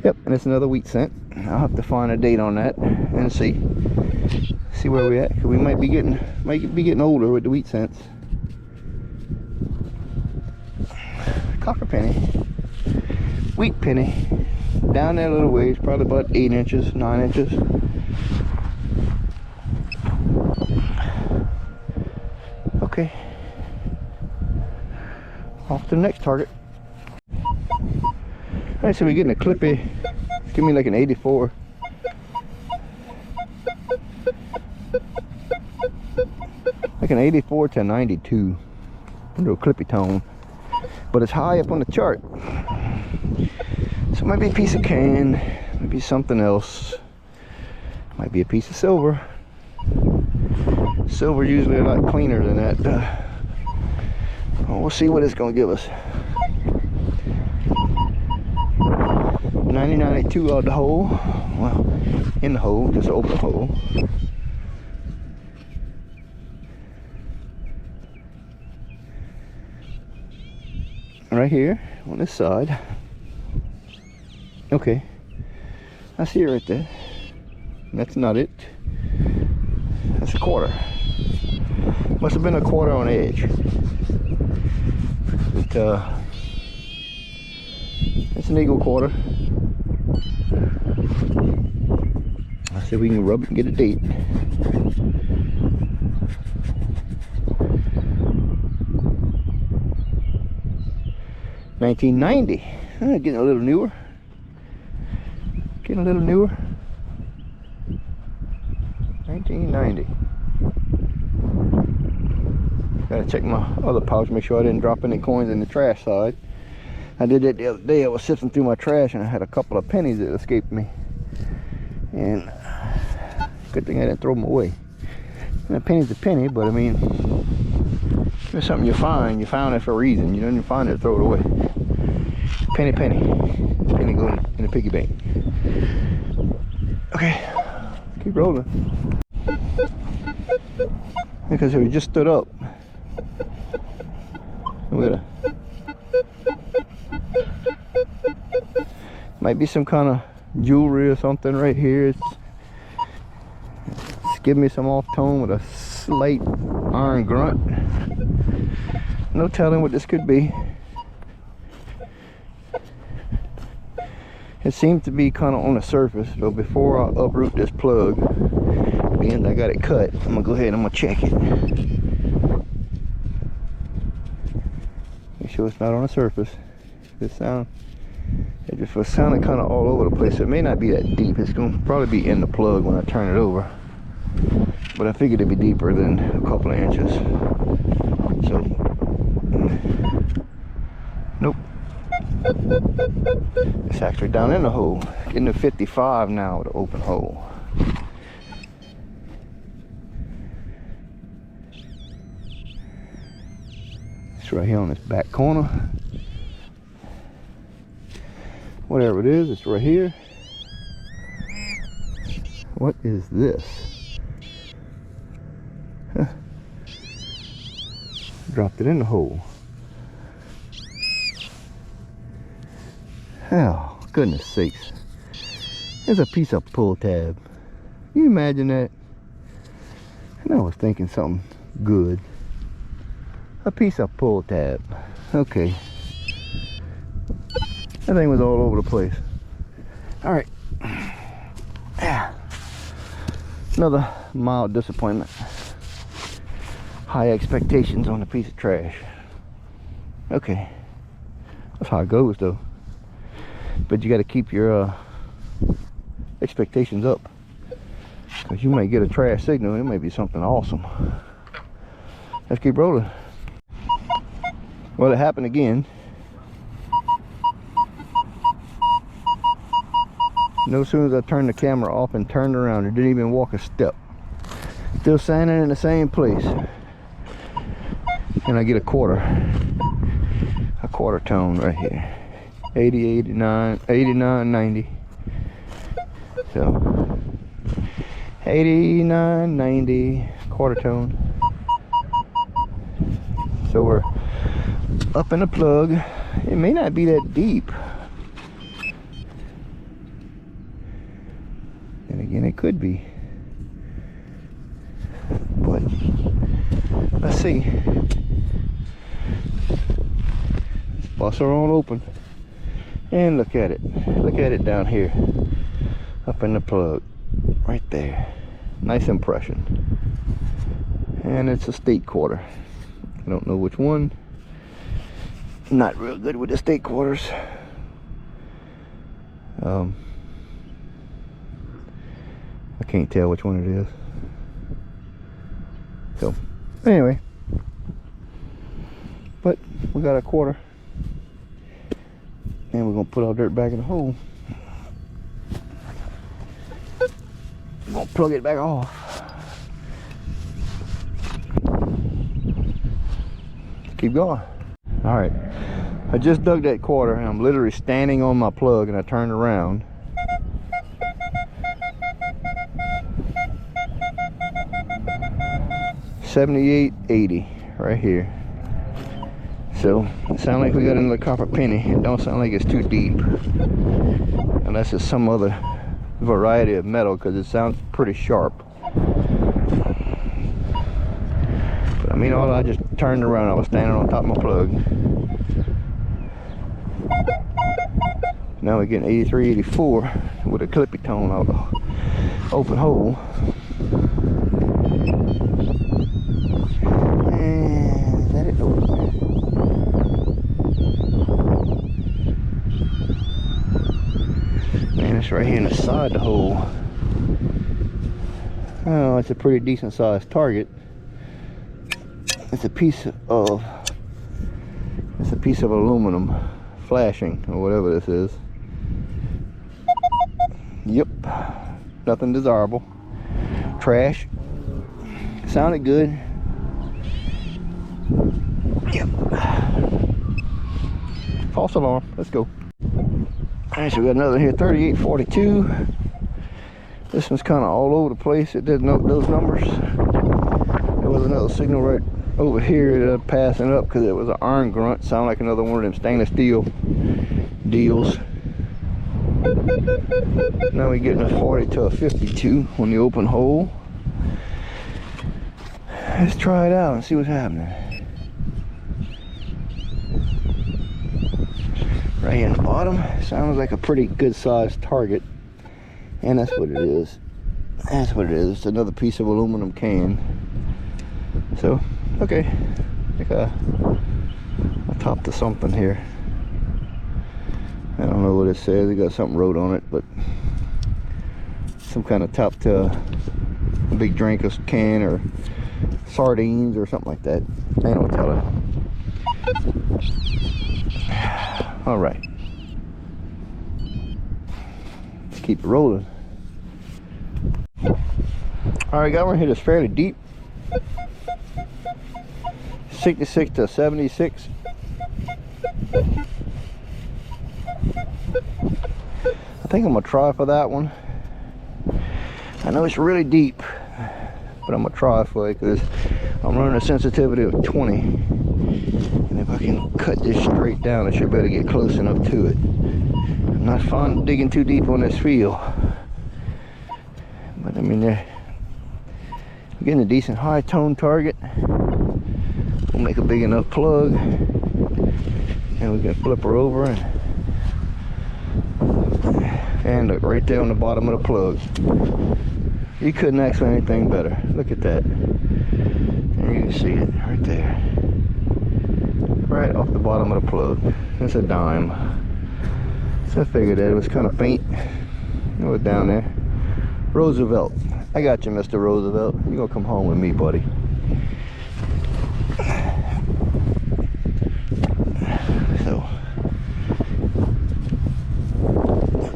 Yep, and it's another wheat cent. I'll have to find a date on that and see where we're at, because we might be getting older with the wheat cents. Copper penny. Wheat penny, down there a little ways, probably about 8 inches, 9 inches. Okay, off to the next target. Alright, so we're getting a clippy. Give me like an 84. Like an 84 to 92. A little clippy tone. But it's high up on the chart. So it might be a piece of can, maybe something else. Might be a piece of silver. Silver usually a lot cleaner than that. Well, we'll see what it's going to give us. 90.92 out the hole. Well, in the hole, just open the hole. Right here on this side. Okay, I see it right there. That's not it. That's a quarter. Must have been a quarter on edge. it's an eagle quarter. I said we can rub it and get a date. $19.90. Getting a little newer. Getting a little newer. $19.90. Gotta check my other pouch, make sure I didn't drop any coins in the trash side. I did that the other day. I was sifting through my trash and I had a couple of pennies that escaped me. And good thing I didn't throw them away. And a penny's a penny, but I mean, if it's something you found it for a reason. You don't find it to throw it away. Penny, penny. Penny going in the piggy bank. Okay, keep rolling. Because we just stood up. Look at that. Might be some kind of jewelry or something right here. It's giving me some off tone with a slight iron grunt. No telling what this could be. It seems to be kind of on the surface, so before I uproot this plug, being I got it cut, I'm gonna go ahead and I'm gonna check it. Make sure it's not on the surface. It just was sounding kind of all over the place. It may not be that deep. It's gonna probably be in the plug when I turn it over. But I figured it'd be deeper than a couple of inches. So, nope. It's actually down in the hole. Getting to 55 now with an open hole. It's right here on this back corner. Whatever it is, it's right here. What is this? Huh. Dropped it in the hole. Oh, goodness sakes. There's a piece of pull tab. Can you imagine that? And I was thinking something good. A piece of pull tab. Okay. That thing was all over the place. Alright. Yeah. Another mild disappointment. High expectations on a piece of trash. Okay. That's how it goes though. But you got to keep your expectations up, because you might get a trash signal and it might be something awesome. Let's keep rolling. Well, it happened again. No sooner as I turned the camera off and turned around, it didn't even walk a step. Still standing in the same place. And I get a quarter tone right here. 80, 89, 89, 90. So 89, 90, quarter tone. So we're up in the plug. It may not be that deep. And again, it could be. But let's see. Let's bust her on open. And look at it. Look at it down here. Up in the plug. Right there. Nice impression. And it's a state quarter. I don't know which one. Not real good with the state quarters. I can't tell which one it is. So, anyway. But we got a quarter. And we're gonna put our dirt back in the hole. We're gonna plug it back off. Keep going. All right, I just dug that quarter and I'm literally standing on my plug, and I turned around. $78.80 right here. So it sounds like we got another copper penny. It don't sound like it's too deep, unless it's some other variety of metal, because it sounds pretty sharp. But mean, all I just turned around, I was standing on top of my plug. Now we're getting 83, 84 with a clippy tone out of open hole. And is that it? Man, it's right here inside the hole. Oh, it's a pretty decent sized target. It's a piece of aluminum flashing or whatever this is. Yep, nothing desirable. Trash. Sounded good. Yep. False alarm. Let's go. Alright, so we got another here, 3842. This one's kind of all over the place. It didn't note those numbers. There was another signal right over here that I'm passing up because it was an iron grunt. Sound like another one of them stainless steel deals. Now we're getting a 40 to a 52 on the open hole. Let's try it out and see what's happening. Right here in the bottom, sounds like a pretty good sized target. And that's what it is. That's what it is. It's another piece of aluminum can. So, okay. I think I topped to something here. I don't know what it says. It got something wrote on it, but some kind of top to a big drink or can or sardines or something like that. I ain't no telling. All right. Let's keep it rolling. All right, got one here that's fairly deep. 66 to 76. I think I'm gonna try for that one. I know it's really deep, but I'm gonna try for it because I'm running a sensitivity of 20. And if I can cut this straight down, I should better get close enough to it. I'm not fond of digging too deep on this field. But I mean, I'm getting a decent high tone target. We'll make a big enough plug. And we can flip her over and look right there on the bottom of the plug. You couldn't ask for anything better. Look at that. And you can see it right there. Right off the bottom of the plug. It's a dime. So I figured that it was kind of faint. It was down there. Roosevelt. I got you, Mr. Roosevelt. You're gonna come home with me, buddy. So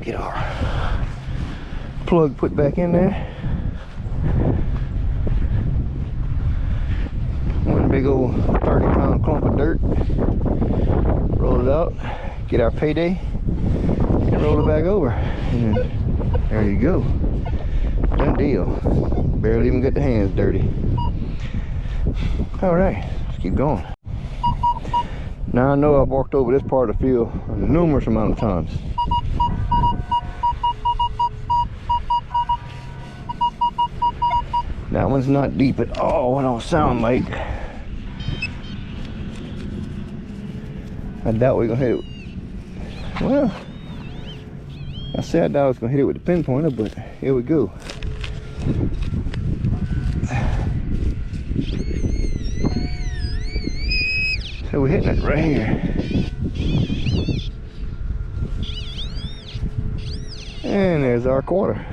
get our plug put back in there. One big old 30-pound clump of dirt. Roll it out, get our payday, and roll it back over. And then, there you go. Done deal. Barely even get the hands dirty. All right, let's keep going. Now I know I've walked over this part of the field a numerous amount of times. That one's not deep at all. It don't sound like. I doubt we're gonna hit it. Well, I said I doubt I was gonna hit it with the pinpointer, but here we go. So we're hitting it right here. And there's our quarter.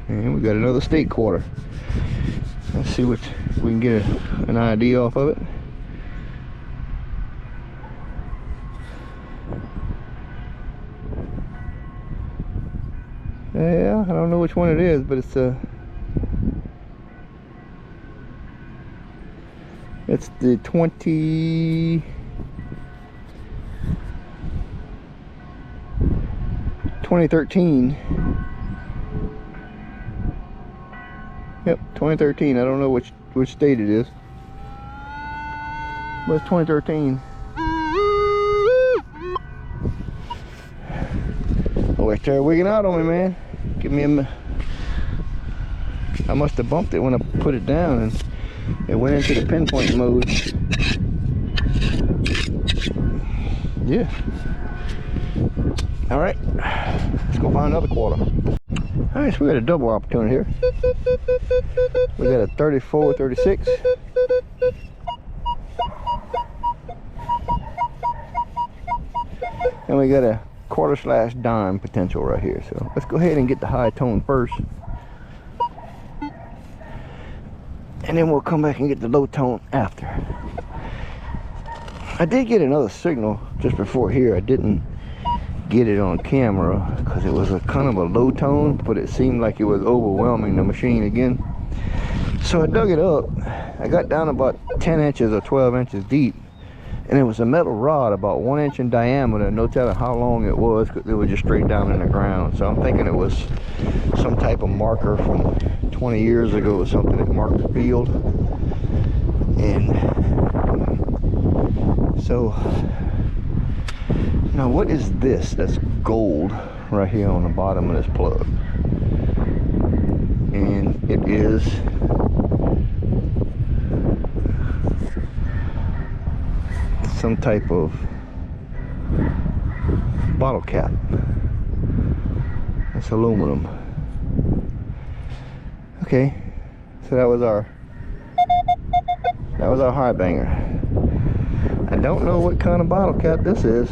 And we got another state quarter. Let's see what we can get an idea off of it. Yeah, I don't know which one it is, but it's the 2013. Yep, 2013. I don't know which state it is, but it's 2013. Oh, X-Terra wigging out on me, man. Give me a I must have bumped it when I put it down and it went into the pinpoint mode. Yeah. All right, let's go find another quarter. All right, so we got a double opportunity here. We got a 34, 36. And we got a quarter/dime potential right here. So let's go ahead and get the high tone first. And then we'll come back and get the low tone after. I did get another signal just before here. I didn't get it on camera because it was a kind of a low tone, but it seemed like it was overwhelming the machine again. So I dug it up. I got down about 10 inches or 12 inches deep, and it was a metal rod about 1 inch in diameter, no telling how long it was because it was just straight down in the ground. So I'm thinking it was some type of marker from 20 years ago or something that marked the field. And so now what is this that's gold right here on the bottom of this plug? And it is some type of bottle cap. It's aluminum. Okay, so that was our high banger. I don't know what kind of bottle cap this is.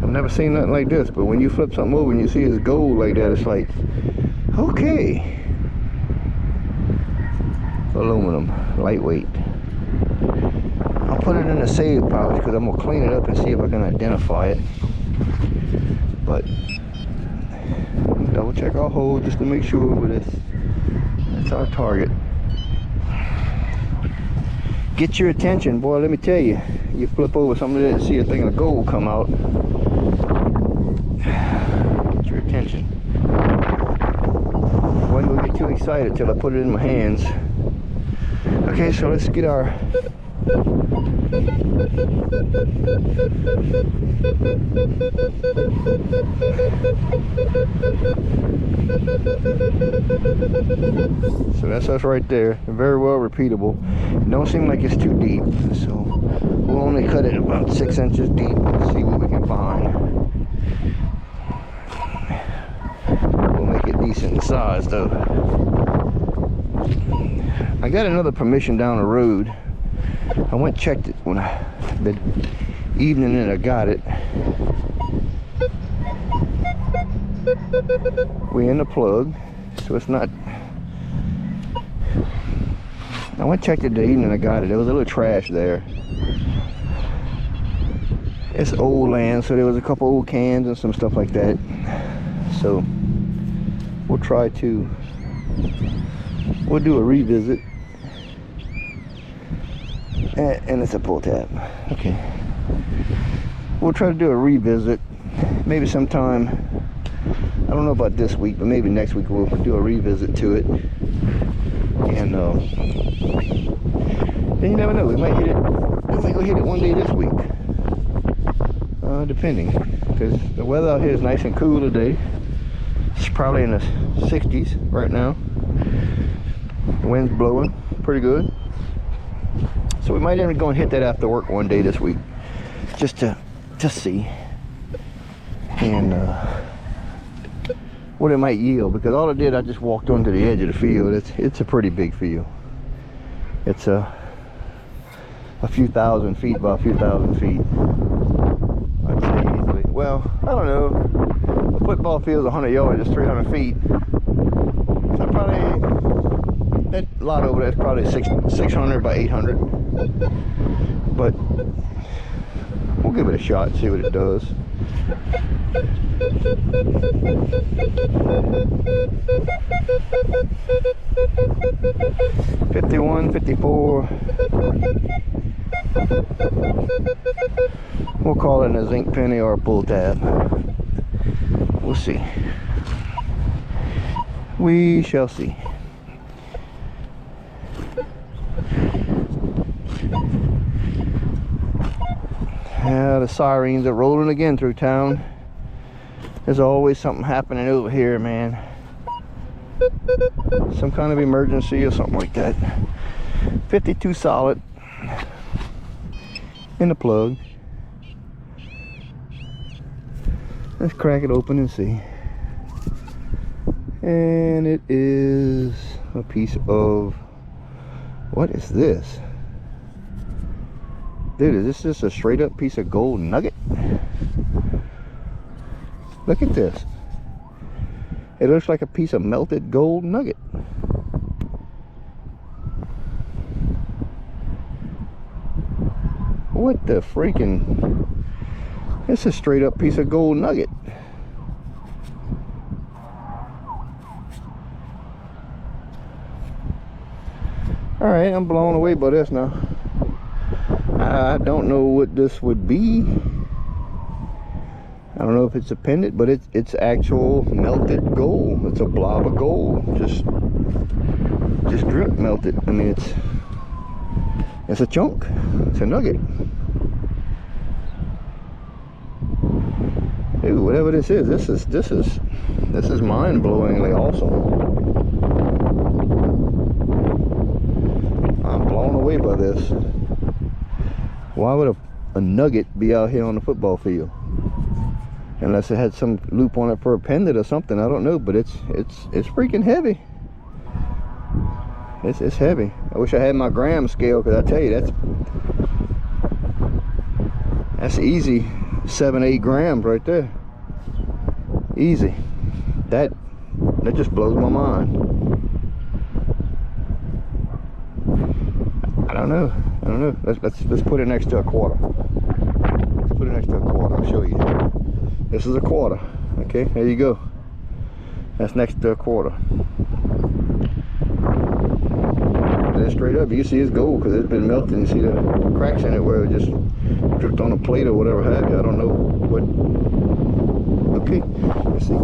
I've never seen nothing like this, but when you flip something over and you see it's gold like that, it's like, okay. Aluminum, lightweight. I'll put it in a save pouch because I'm gonna clean it up and see if I can identify it. But double check our hole just to make sure with this. That's our target. Get your attention, boy, let me tell you. You flip over something like that and see a thing of gold come out. Get your attention. I wasn't gonna get too excited till I put it in my hands. Okay, so let's get our so that's us right there. Very well repeatable. It don't seem like it's too deep, so we'll only cut it about 6 inches deep and see what we can find. We'll make it decent in size though. I got another permission down the road. I went and checked it when the evening that I got it. We in the plug, so it's not. I went and checked it the evening I got it. There was a little trash there. It's old land, so there was a couple old cans and some stuff like that. So we'll do a revisit. And it's a pull tab. Okay. We'll try to do a revisit. Maybe sometime, I don't know about this week, but maybe next week we'll do a revisit to it. And then you never know, we might go hit it one day this week. Depending. Because the weather out here is nice and cool today. It's probably in the 60s right now. The wind's blowing pretty good. So we might even go and hit that after work one day this week, just to see, and what it might yield. Because all it did, I just walked onto the edge of the field. It's a pretty big field. It's a few thousand feet by a few thousand feet, I'd say easily. Well, I don't know. A football field's 100 yards, it's 300 feet. So probably that lot over there is probably 600 by 800. But we'll give it a shot, see what it does. $51, $54. We'll call it a zinc penny or a pull tab. We'll see. We shall see. Yeah, the sirens are rolling again through town. There's always something happening over here, man. Some kind of emergency or something like that. 52 solid in the plug. Let's crack it open and see. And it is a piece of, what is this? Dude, is this just a straight up piece of gold nugget? Look at this. It looks like a piece of melted gold nugget. What the freaking... It's a straight up piece of gold nugget. Alright, I'm blown away by this now. I don't know what this would be. I don't know if it's a pendant, but it's actual melted gold. It's a blob of gold. Just drip melted. I mean, it's a chunk. It's a nugget. Dude, whatever this is mind-blowingly awesome. I'm blown away by this. Why would a nugget be out here on the football field? Unless it had some loop on it for a pendant or something, I don't know. But it's freaking heavy. It's heavy. I wish I had my gram scale, because I tell you, that's easy 7-8 grams right there. Easy. That just blows my mind. I don't know. Let's put it next to a quarter. Let's put it next to a quarter. I'll show you. This is a quarter. Okay, there you go. That's next to a quarter. Then straight up, you see it's gold because it's been melted. You see the cracks in it where it just dripped on a plate or whatever have you. I don't know what. Okay, let's see.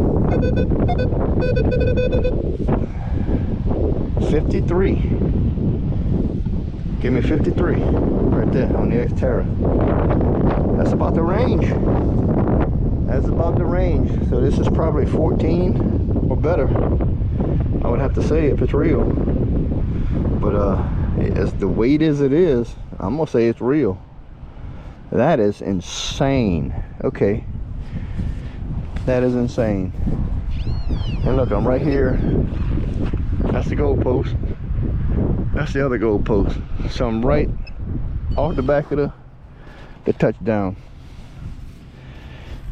53. Give me 53 right there on the X-Terra. That's about the range. That's about the range. So this is probably 14 or better, I would have to say, if it's real. But as the weight as it is, I'm gonna say it's real. That is insane. Okay, that is insane. And look, I'm right here. That's the goal post. That's the other goal post. So I'm right off the back of the touchdown.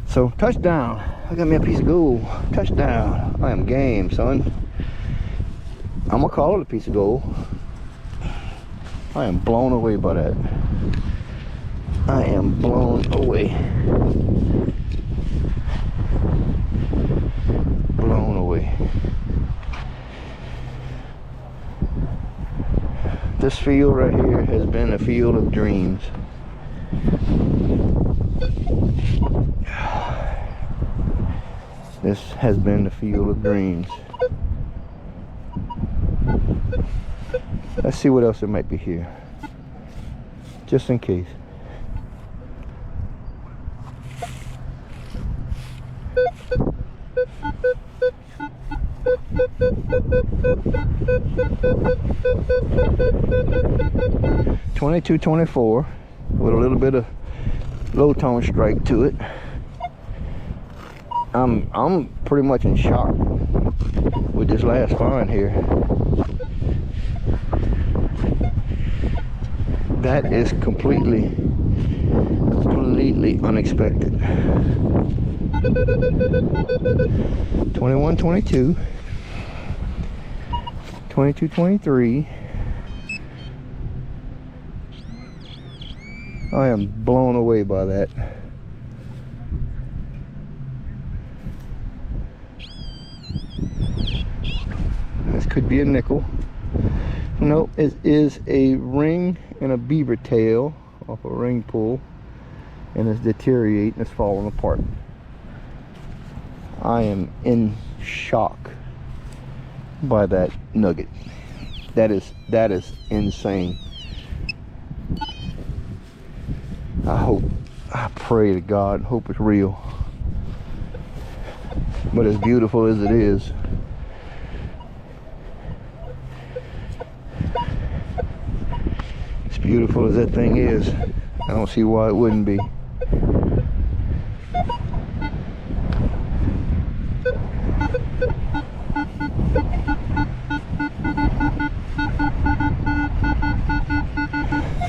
So touchdown. I got me a piece of gold. Touchdown. I am game, son. I'm gonna call it a piece of gold. I am blown away by that. I am blown away. Blown away. This field right here has been a field of dreams. This has been the field of dreams. Let's see what else there might be here, just in case. .22-24 with a little bit of low tone strike to it. I'm pretty much in shock with this last find here. That is completely unexpected. 21-22, 22-23. I am blown away by that. This could be a nickel. No, it is a ring and a beaver tail off a ring pull, and it's deteriorating, it's falling apart. I am in shock by that nugget. That is insane. I pray to God, hope it's real. But as beautiful as it is, beautiful as that thing is, I don't see why it wouldn't be.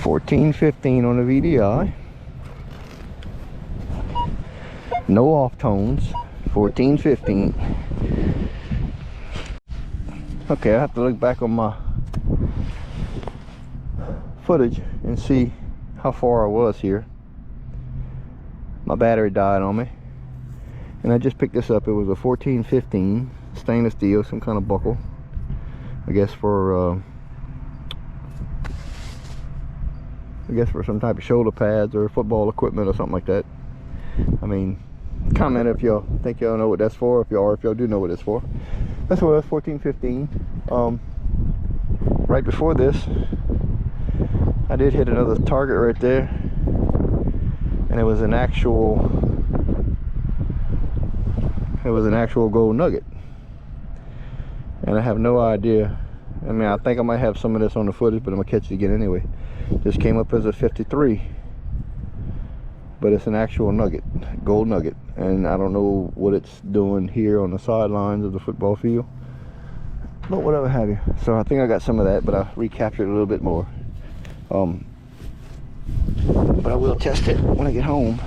$14.15 on the VDI. No off tones. $14.15. Okay, I have to look back on my footage and see how far I was here. My battery died on me, and I just picked this up. It was a 14-15 stainless steel, some kind of buckle, I guess for some type of shoulder pads or football equipment or something like that. I mean, comment if y'all think y'all know what that's for, if y'all do know what it's for. That's what it was, 14-15. Right before this, I did hit another target right there, and it was an actual gold nugget, and I have no idea. I mean, I think I might have some of this on the footage, but I'm gonna catch it again anyway. This came up as a 53, but it's an actual nugget, gold nugget, and I don't know what it's doing here on the sidelines of the football field, but whatever have you. So I think I got some of that, but I recaptured a little bit more. But I will test it when I get home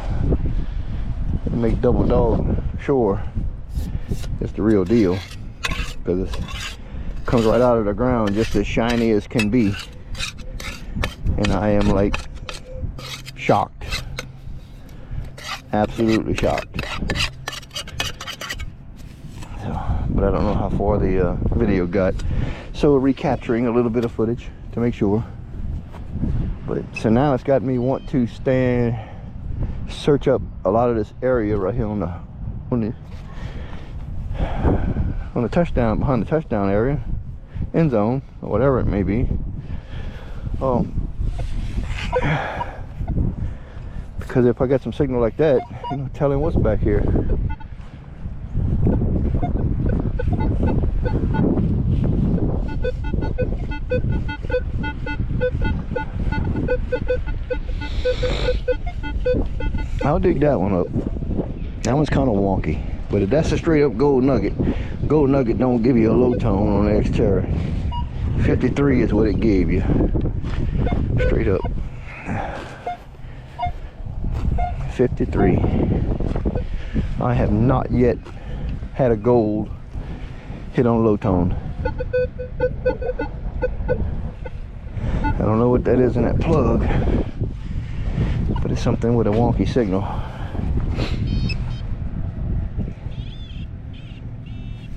and make double dog sure it's the real deal, because it comes right out of the ground just as shiny as can be, and I am like shocked, absolutely shocked. So, but I don't know how far the video got, so recapturing a little bit of footage to make sure. But so now it's got me want to search up a lot of this area right here on the touchdown, behind the touchdown area, end zone, or whatever it may be. Because if I get some signal like that, you know, telling what's back here. I'll dig that one up. That one's kind of wonky, but if that's a straight up gold nugget don't give you a low tone on the X-Terra. 53 is what it gave you, straight up. 53. I have not yet had a gold hit on low tone. I don't know what that is in that plug, but it's something with a wonky signal.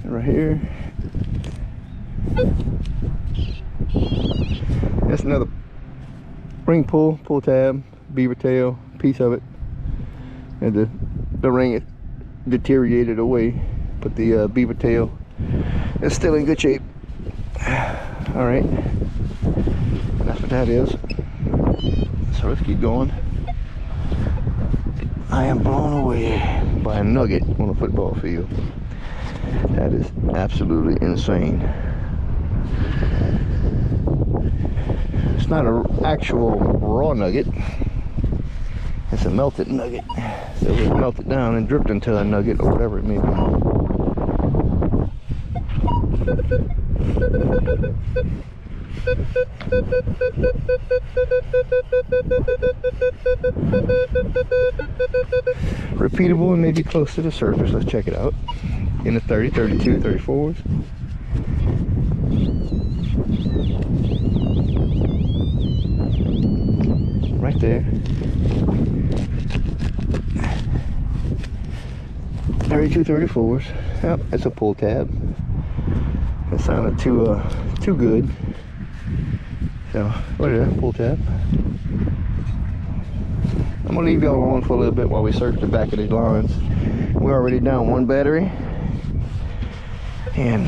Right here, that's another ring pull tab, beaver tail, piece of it, and the ring it deteriorated away, but the beaver tail is still in good shape. All right, that's what that is. So let's keep going. I am blown away by a nugget on a football field. That is absolutely insane. It's not an actual raw nugget. It's a melted nugget. So it was melted down and dripped into a nugget or whatever it may be. Repeatable and maybe close to the surface. Let's check it out. In the 30, 32, 34s. Right there. 32, 34s. Yep, it's a pull tab. That sounded too good. So, whatever, pull tab. I'm gonna leave y'all alone for a little bit while we search the back of these lines. We're already down one battery, and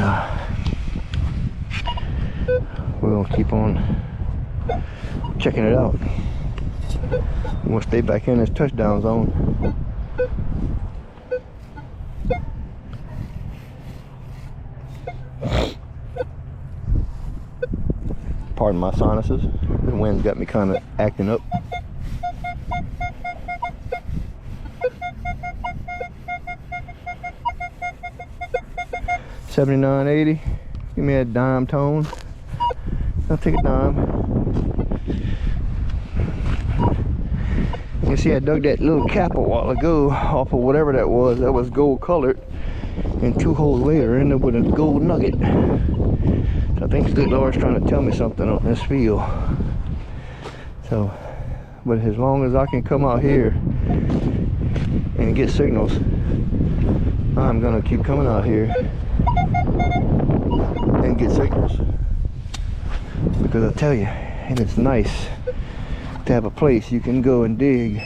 we're gonna keep on checking it out. We'll stay back in this touchdown zone. Pardon my sinuses. The wind's got me kind of acting up. $79.80. Give me a dime tone. I'll take a dime. You can see I dug that little cap a while ago off of whatever that was. That was gold colored. And 2 holes later, ended up with a gold nugget. So I think the good Lord's trying to tell me something on this field. So, but as long as I can come out here and get signals, I'm gonna keep coming out here and get signals. Because I tell you, and it's nice to have a place you can go and dig.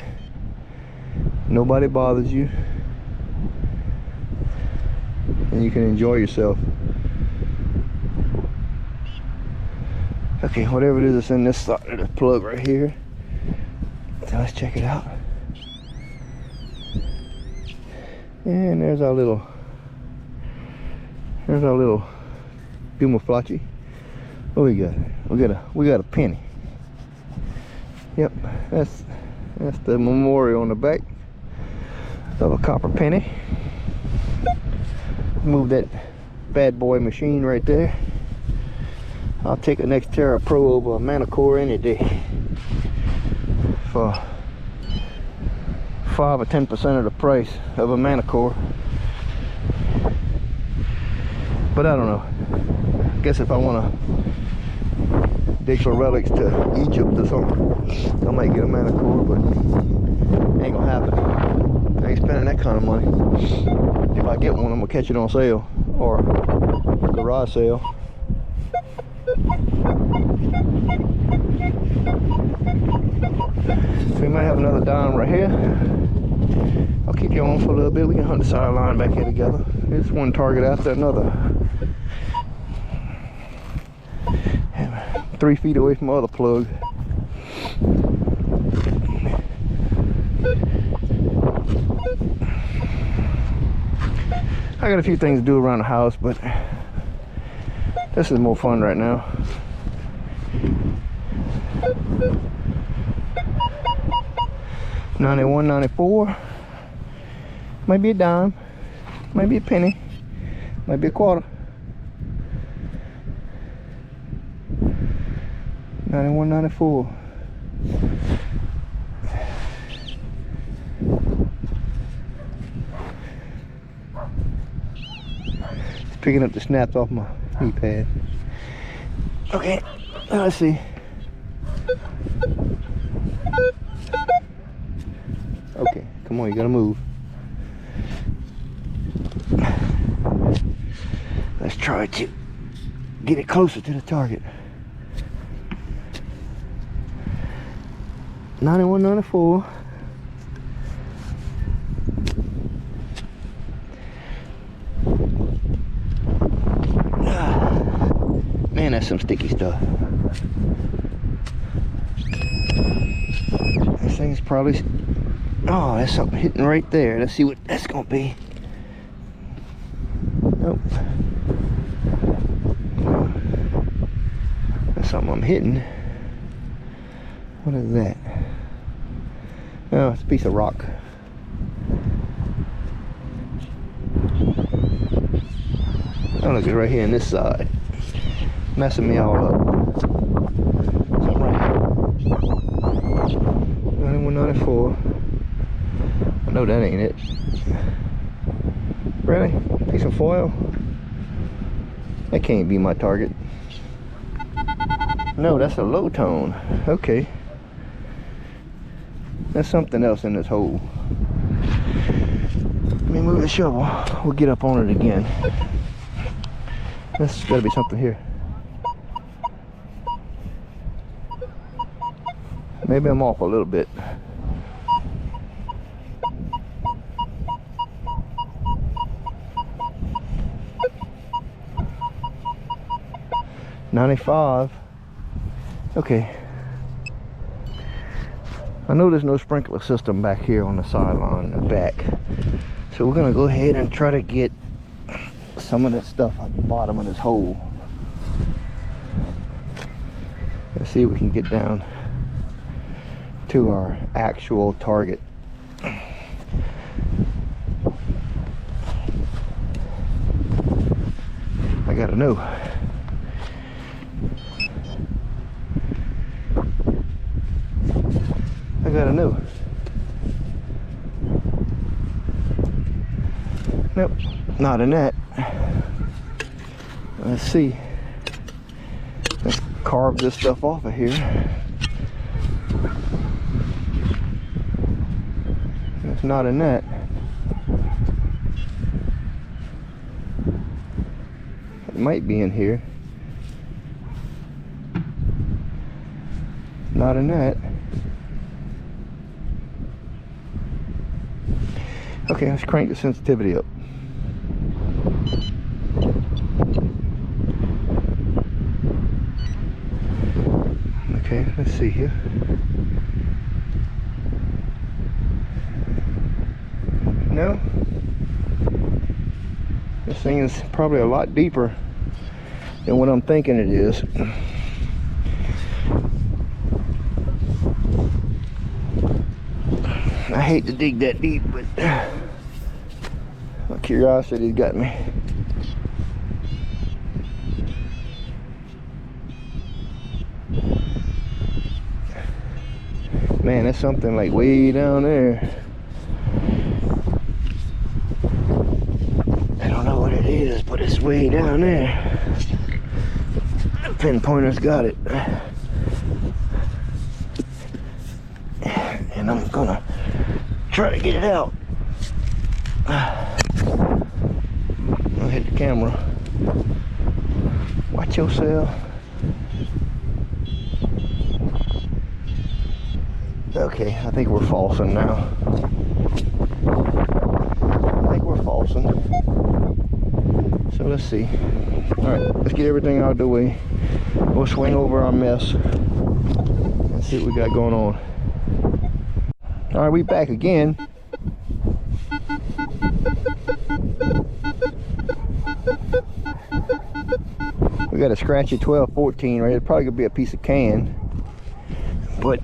Nobody bothers you. And you can enjoy yourself. Okay, whatever it is that's in this side of the plug right here. So let's check it out. And there's our little Gumaflachi. What we got? We got a penny. Yep, that's the memorial on the back of a copper penny. Move that bad boy machine right there. I'll take an X-Terra Pro over a Manicore any day for 5 or 10% of the price of a Manicore. But I don't know. I guess if I want to dig for relics to Egypt or something, I might get a Manicore, but ain't gonna happen. I ain't spending that kind of money. If I get one, I'm gonna catch it on sale or garage sale. So we might have another dime right here. I'll keep you on for a little bit. We can hunt the sideline back here together. There's one target after another. 3 feet away from the other plug. I got a few things to do around the house, but this is more fun right now. $91, $94. Might be a dime, might be a penny, might be a quarter. $91, $94. Just picking up the snaps off my knee pad. Okay, let's see. Okay, come on, you gotta move. Let's try to get it closer to the target. 91, 94. Man, that's some sticky stuff. This thing's probably... Oh, that's something hitting right there. Let's see what that's gonna be. Nope. That's something I'm hitting. What is that? Oh, it's a piece of rock. Oh, look, it's right here on this side. Messing me all up. Something right here. 9194. I know that ain't it. Really? Piece of foil? That can't be my target. No, that's a low tone. Okay. There's something else in this hole. Let me move the shovel. We'll get up on it again. There's gotta be something here. Maybe I'm off a little bit. $95. Okay. I know there's no sprinkler system back here on the sideline in the back. So we're gonna go ahead and try to get some of that stuff at the bottom of this hole. Let's see if we can get down to our actual target. I gotta know. I gotta know. Nope, not in that. Let's see. Let's carve this stuff off of here. It's not in that. It might be in here. Not in that. Okay, let's crank the sensitivity up. Okay, let's see here. No. This thing is probably a lot deeper than what I'm thinking it is. I hate to dig that deep, but my curiosity's got me. Man, that's something like way down there. I don't know what it is, but it's way down there. The pinpointer's got it. And I'm gonna try to get it out. I'll hit the camera. Watch yourself. Okay, I think we're falsing now. I think we're falsing. So let's see. Alright, let's get everything out of the way. We'll swing over our mess and see what we got going on. Alright, we back again. We got a scratchy 12-14 right. It's probably gonna be a piece of can, but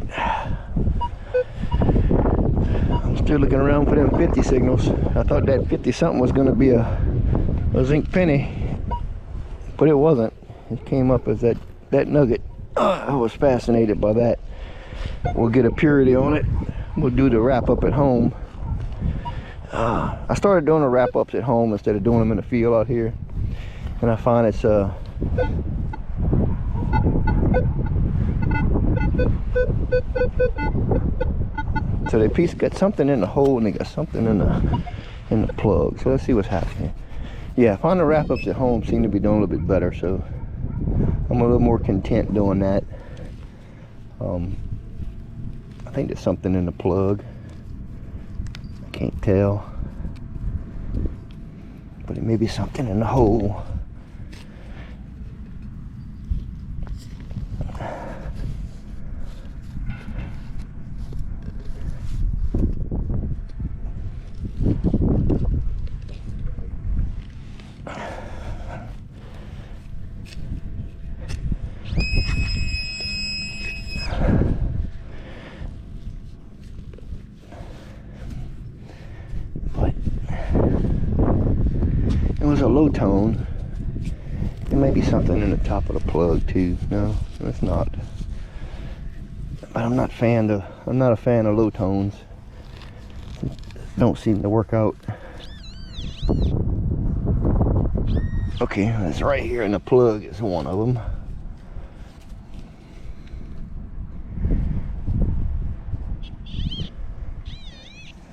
I'm still looking around for them 50 signals. I thought that 50 something was gonna be a zinc penny, but it wasn't. It came up as that nugget. I was fascinated by that. We'll get a purity on it. We'll do the wrap up at home. I started doing the wrap ups at home instead of doing them in the field out here, and I find it's so they piece got something in the hole and they got something in the plug. So let's see what's happening. Yeah, I find the wrap ups at home seem to be doing a little bit better, so I'm a little more content doing that. I think there's something in the plug. I can't tell, but it may be something in the hole. It was a low tone. There may be something in the top of the plug too. No, it's not. But I'm not a fan of low tones. Don't seem to work out. Okay, that's right here in the plug is one of them.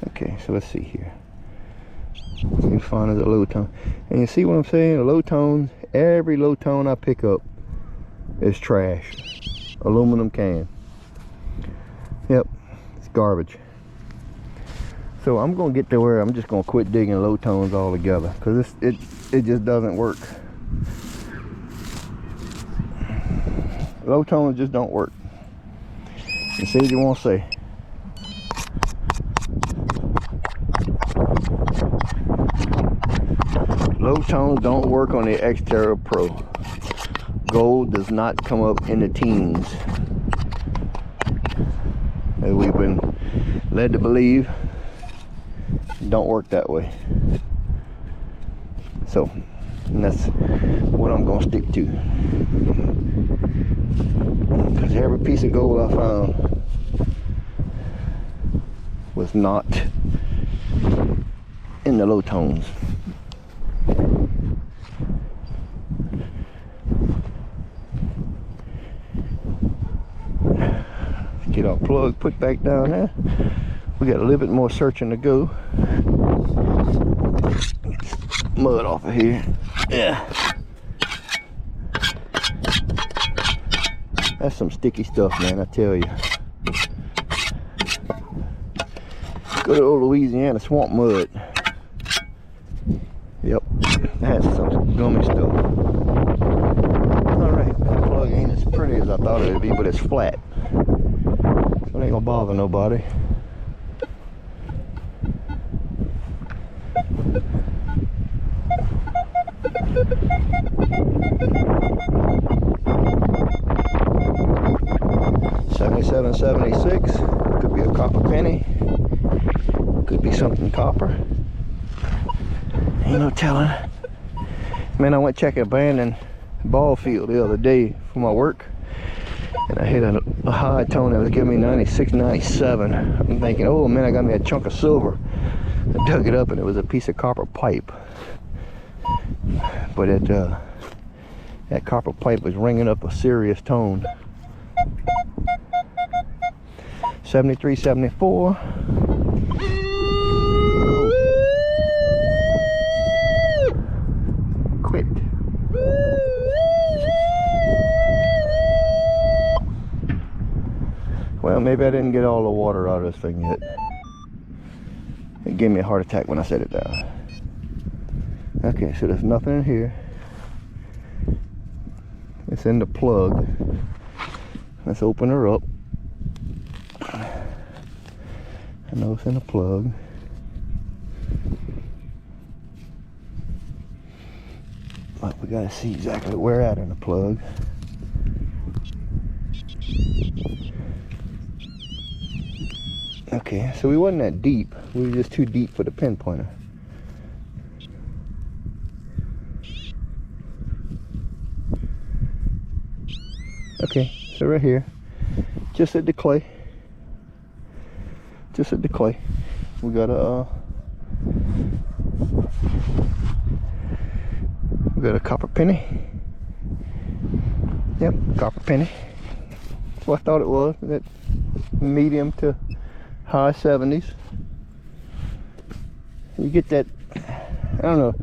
Okay, so let's see here. You find is a low tone, and you see what I'm saying? A low tone, every low tone I pick up is trash. Aluminum can. Yep, it's garbage. So I'm gonna get to where I'm just gonna quit digging low tones altogether, because it just doesn't work. Low tones just don't work. You say what you want to say. Low tones don't work on the X-Terra Pro. Gold does not come up in the teens. as we've been led to believe, don't work that way. So, and that's what I'm gonna stick to. Because every piece of gold I found was not in the low tones. Get our plug put back down there. We got a little bit more searching to go. Get this mud off of here. Yeah. That's some sticky stuff, man, I tell you. Good old Louisiana swamp mud. Yep, that's some gummy stuff. Alright, that plug ain't as pretty as I thought it would be, but it's flat. So it ain't gonna bother nobody. $77.76. Could be a copper penny. Could be something copper. Ain't no telling. Man, I went check a abandoned ball field the other day for my work, and I hit a high tone that was giving me 96, 97. I'm thinking, oh man, I got me a chunk of silver. I dug it up and it was a piece of copper pipe. But that copper pipe was ringing up a serious tone. 73, 74. Quit. Well, maybe I didn't get all the water out of this thing yet. It gave me a heart attack when I set it down. Okay, so there's nothing in here. It's in the plug. Let's open her up. I know it's in the plug. But we gotta see exactly where at in the plug. Okay, so we wasn't that deep. We were just too deep for the pinpointer. Okay, so right here, just at the clay. Just at the clay. We got a copper penny. Yep, copper penny. That's what I thought it was. That medium to high 70s. You get that, I don't know,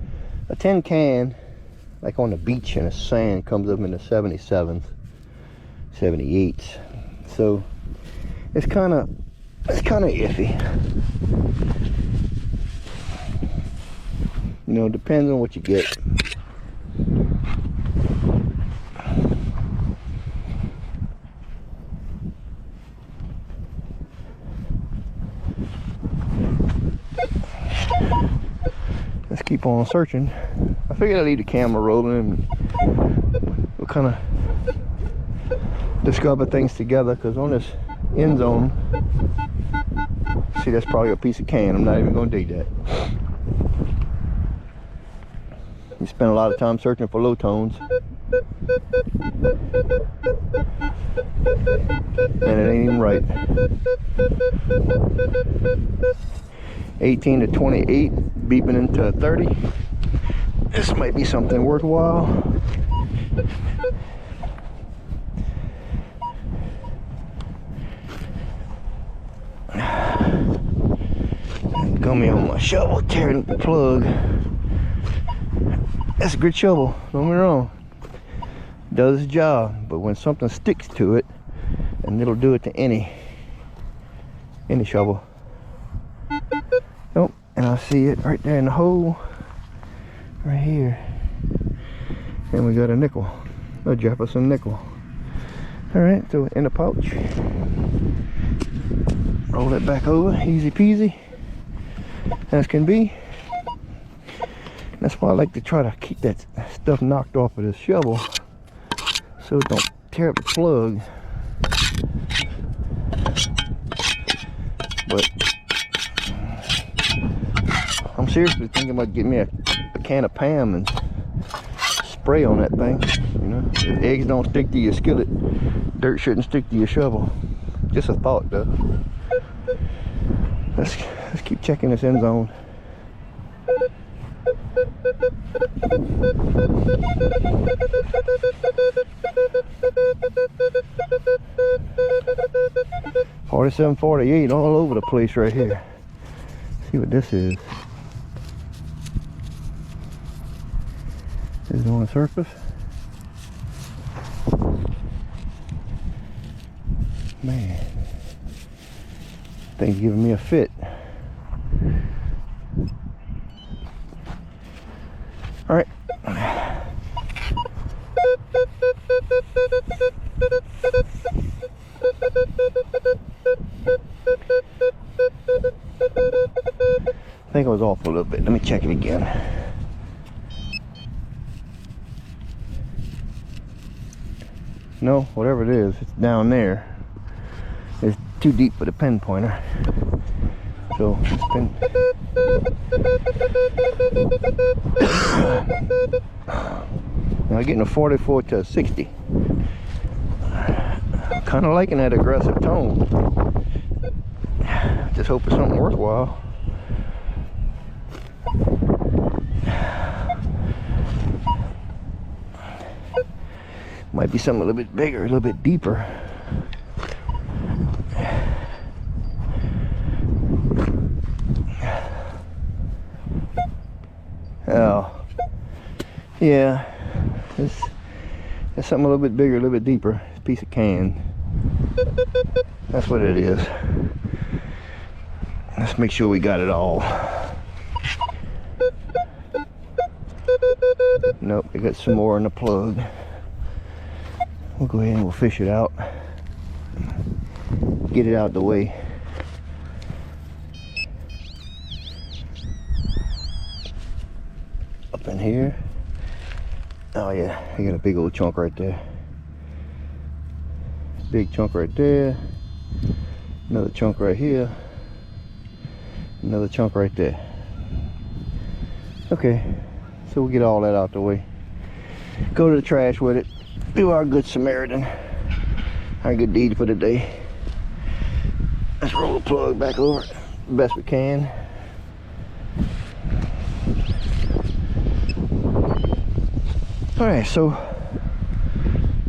a tin can like on the beach in the sand comes up in the 77s, 78s. So it's kind of iffy. You know, depends on what you get. Let's keep on searching. I figured I'd leave the camera rolling and we'll kind of discover things together, because on this end zone, see, that's probably a piece of can. I'm not even going to dig that. You spend a lot of time searching for low tones, and it ain't even right. 18 to 28, beeping into 30. This might be something worthwhile. Got me on my shovel, tearing the plug. That's a good shovel, don't get me wrong. Does its job, but when something sticks to it, and it'll do it to any shovel. Nope, and I see it right there in the hole, right here. And we got a nickel, a Jefferson nickel. All right, so in the pouch. Roll it back over, easy peasy, as can be. That's why I like to try to keep that stuff knocked off of this shovel, so it don't tear up the plug. But I'm seriously thinking about getting me a can of Pam and spray on that thing. You know, if eggs don't stick to your skillet, dirt shouldn't stick to your shovel. Just a thought, though. Let's keep checking this end zone. $47.48 all over the place right here. See what this is. Is it on the surface? Man, thing's giving me a fit. All right. I think I was off a little bit. Let me check it again. No, whatever it is, it's down there. It's too deep for the pin pointer. So it's been now getting a 44 to a 60. I'm kind of liking that aggressive tone. Just hope it's something worthwhile. Might be something a little bit bigger, a little bit deeper. Oh, yeah, it's something a little bit bigger, a little bit deeper. It's a piece of can. That's what it is. Let's make sure we got it all. Nope, we got some more in the plug. We'll go ahead and we'll fish it out. Get it out the way. Up in here. Oh yeah, I got a big old chunk right there. Big chunk right there. Another chunk right here. Another chunk right there. Okay, so we'll get all that out the way. Go to the trash with it. Do our good Samaritan. Our good deed for the day. Let's roll the plug back over it the best we can. Alright, so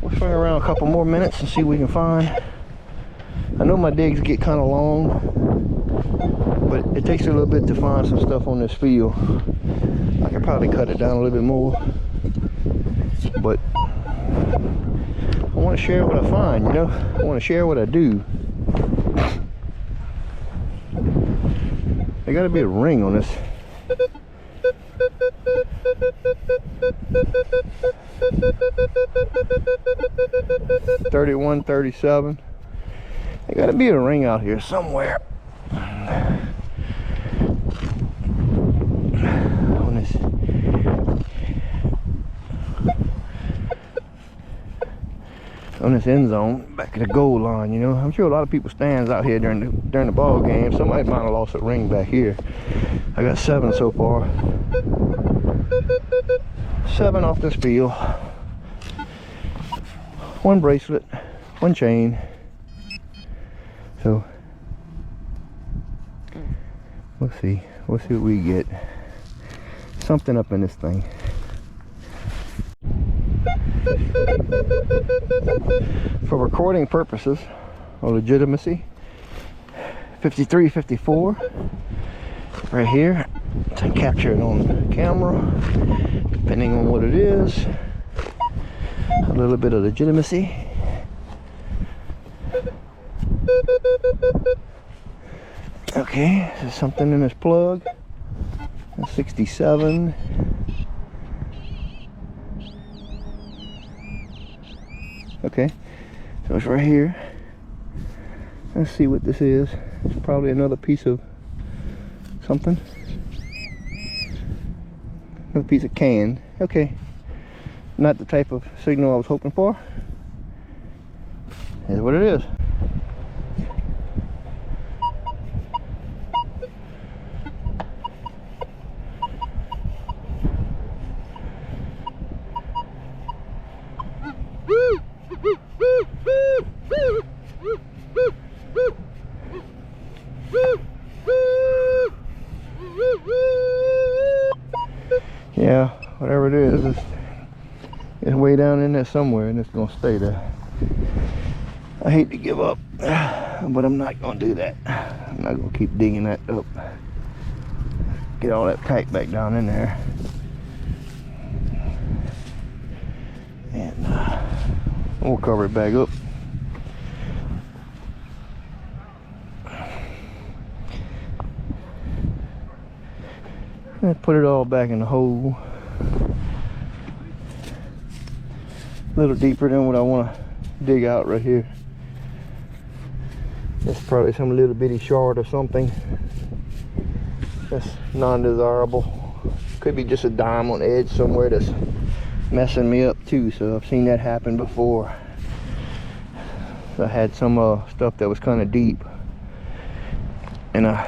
we'll swing around a couple more minutes and see what we can find. I know my digs get kind of long, but it takes a little bit to find some stuff on this field. I could probably cut it down a little bit more, but I want to share what I find, you know? I want to share what I do. There got to be a ring on this. $31, $37. There got to be a ring out here somewhere. On this end zone, back at the goal line, you know. I'm sure a lot of people stands out here during the ball game. Somebody might have lost a ring back here. I got 7 so far. 7 off this field. 1 bracelet, 1 chain. So we'll see what we get. Something up in this thing. For recording purposes or legitimacy, 53, 54 right here to capture it on camera, depending on what it is. A little bit of legitimacy. Okay, there's something in this plug. 67. Okay, so it's right here. Let's see what this is. It's probably another piece of something. Another piece of can. Okay, not the type of signal I was hoping for. Here's what it is. Yeah, whatever it is, it's way down in there somewhere, and it's gonna stay there. I hate to give up, but I'm not gonna do that. I'm not gonna keep digging that up. Get all that pack back down in there. And we'll cover it back up. And put it all back in the hole. A little deeper than what I want to dig out right here. That's probably some little bitty shard or something. That's non-desirable. Could be just a dime on the edge somewhere that's messing me up too. So I've seen that happen before. So I had some stuff that was kind of deep, and I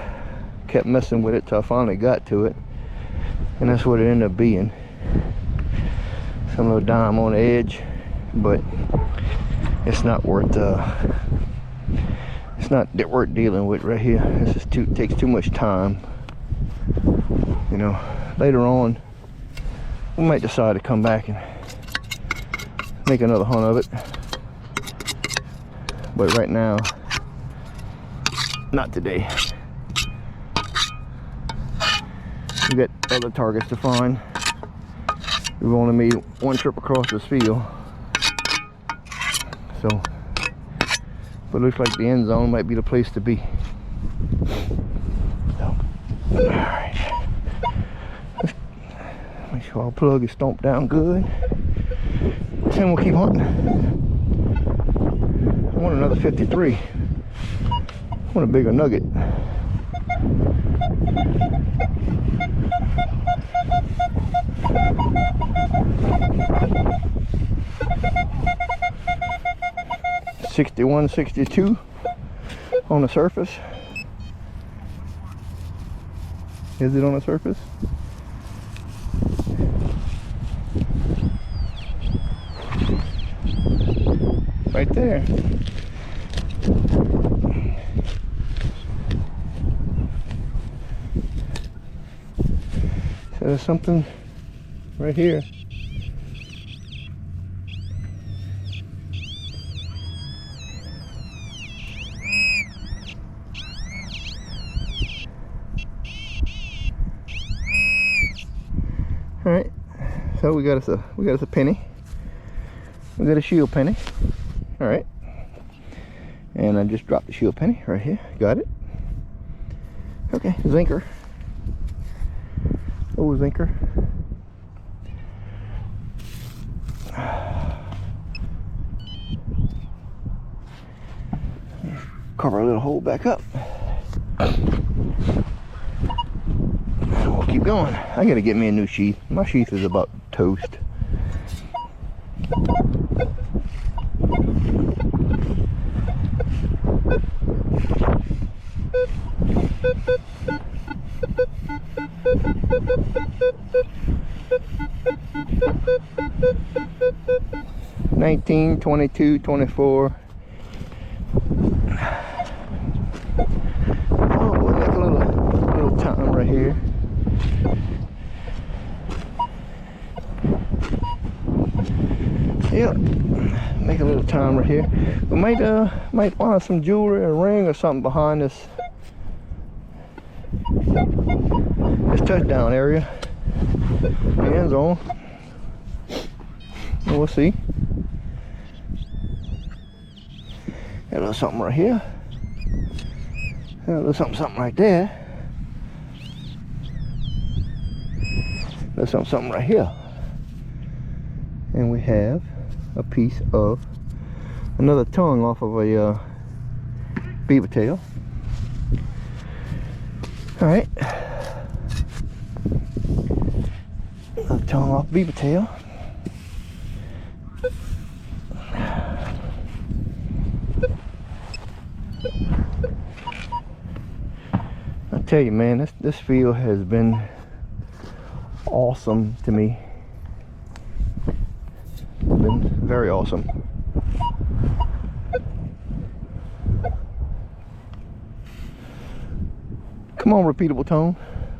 kept messing with it till I finally got to it, and that's what it ended up being. Some little dime on the edge, but it's not worth worth dealing with right here. This is takes too much time. You know, later on we might decide to come back and make another hunt of it, but right now, not today. We got other targets to find. We've only made one trip across this field, so but it looks like the end zone might be the place to be. So, all right. Make sure our plug is stomped down good, and we'll keep hunting. I want another 53. I want a bigger nugget. .61, 62 on the surface. Is it on the surface? Right there. So there's something right here. All right, so we got us a penny. We got a shield penny. All right, and I just dropped the shield penny right here. Got it. Okay, zinker. Oh, zinker. Cover a little hole back up. We'll keep going. I gotta get me a new sheath. My sheath is about toast. $19, $22, $24. Oh, we'll make a little time right here. Yep, make a little time right here. We might find some jewelry, a ring or something behind this touchdown area, the end zone. And we'll see. Got a little something right here. Got a little something right there. There's something right here. And we have a piece of another tongue off of a beaver tail. All right, another tongue off beaver tail. I tell you, man, this field has been awesome to me. Been very awesome. Come on, repeatable tone.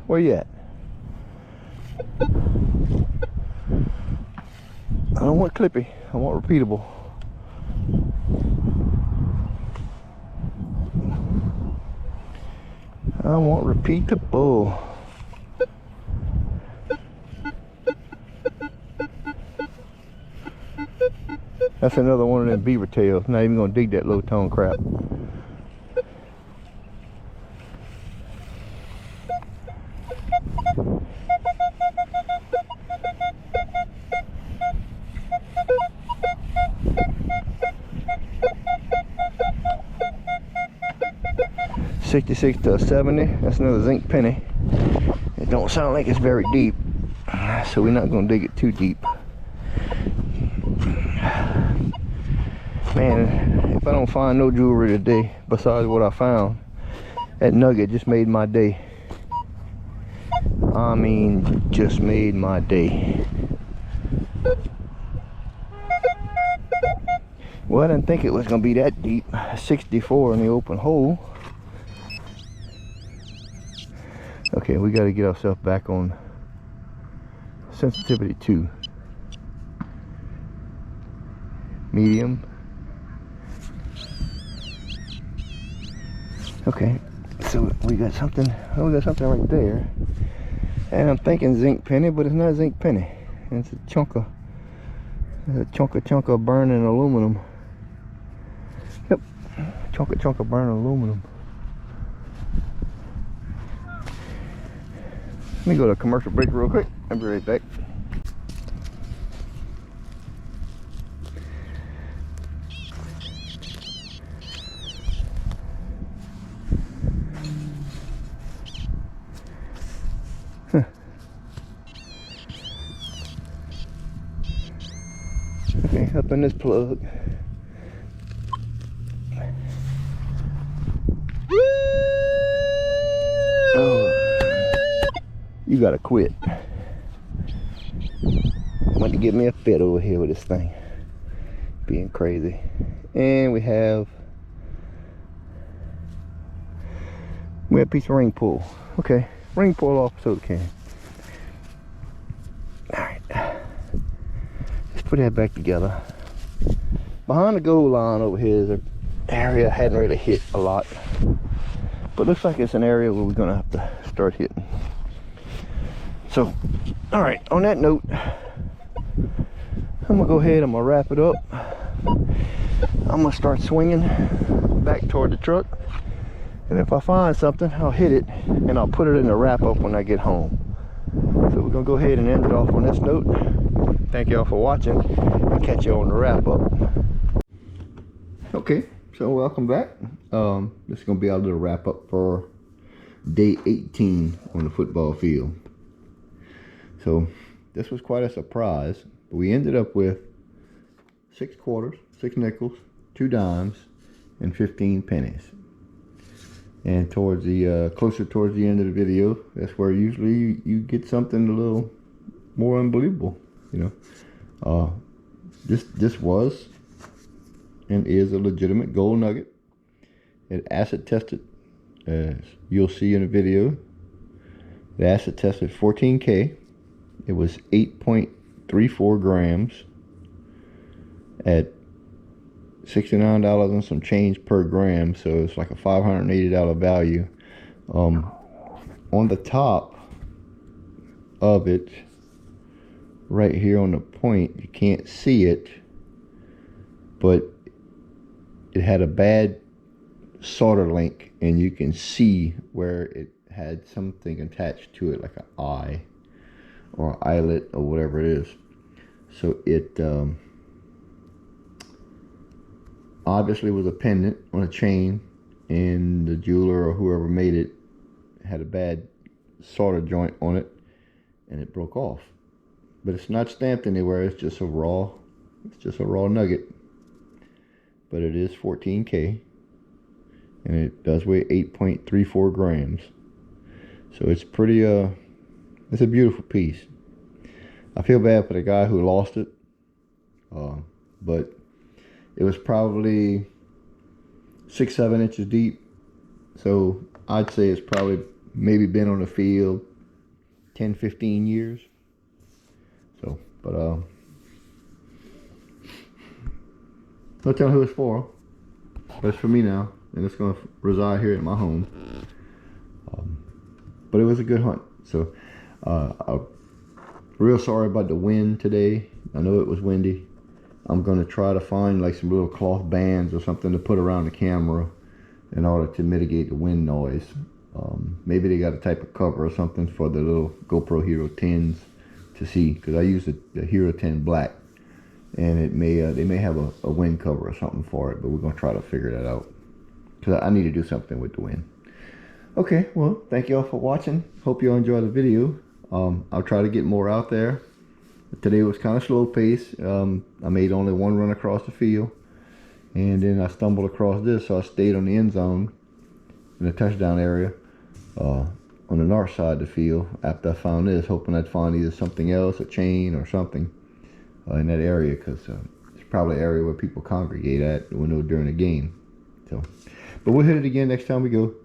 Where you at? I don't want clippy, I want repeatable. I want repeatable. That's another one of them beaver tails. Not even gonna dig that low tone crap. $66 to a 70. That's another zinc penny. It don't sound like it's very deep, so we're not gonna dig it too deep. Man, if I don't find no jewelry today besides what I found, that nugget just made my day. I mean, just made my day. Well, I didn't think it was gonna be that deep. 64 in the open hole. Okay, we got to get ourselves back on sensitivity 2. Medium. Okay, so we got something. Oh, we got something right there. And I'm thinking zinc penny, but it's not a zinc penny. It's a chunk of burning aluminum. Yep, chunk of burning aluminum. Let me go to a commercial break real quick. I'll be right back. Okay, up in this plug. You gotta quit. Want to give me a fit over here with this thing being crazy. And we have a piece of ring pull. Okay, ring pull off soda can. Alright, let's put that back together. Behind the goal line over here is an area I hadn't really hit a lot, but looks like it's an area where we're gonna have to start hitting. So, all right, on that note, I'm gonna go ahead, I'm gonna wrap it up. I'm gonna start swinging back toward the truck. And if I find something, I'll hit it and I'll put it in the wrap up when I get home. So we're gonna go ahead and end it off on this note. Thank y'all for watching. I'll catch you on the wrap up. Okay, so welcome back. This is gonna be our little wrap up for day 18 on the football field. So this was quite a surprise, but we ended up with 6 quarters, 6 nickels, 2 dimes, and 15 pennies. And towards the closer towards the end of the video, that's where usually you get something a little more unbelievable, you know. This was and is a legitimate gold nugget. It acid tested, as you'll see in the video. It acid tested 14K. It was 8.34 grams at $69 and some change per gram, so it's like a $580 value. On the top of it, right here on the point, you can't see it, but it had a bad solder link, and you can see where it had something attached to it, like an eye or eyelet or whatever it is. So it obviously was a pendant on a chain, and the jeweler or whoever made it had a bad solder joint on it, and it broke off. But it's not stamped anywhere. It's just a raw nugget. But it is 14K, and it does weigh 8.34 grams. So it's pretty it's a beautiful piece. I feel bad for the guy who lost it, but it was probably 6-7 inches deep. So I'd say it's probably maybe been on the field 10-15 years. So, but No telling who it's for, but it's for me now, and it's going to reside here at my home. But it was a good hunt. So I'm real sorry about the wind today. I know it was windy. I'm going to try to find like some little cloth bands or something to put around the camera in order to mitigate the wind noise. Maybe they got a type of cover or something for the little GoPro Hero 10s to see, because I use the Hero 10 Black, and it may they may have a wind cover or something for it, but we're going to try to figure that out, because I need to do something with the wind. Okay, well, thank you all for watching. Hope you all enjoyed the video. I'll try to get more out there. Today was kind of slow pace. I made only one run across the field, and then I stumbled across this, so I stayed on the end zone in the touchdown area on the north side of the field after I found this, hoping I'd find either something else, a chain or something in that area, because it's probably an area where people congregate at during the game. So, but we'll hit it again next time we go,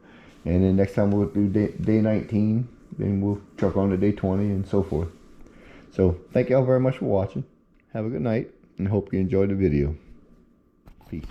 and then next time we'll do day 19, then we'll truck on to day 20 and so forth. So thank y'all very much for watching. Have a good night, and hope you enjoyed the video. Peace.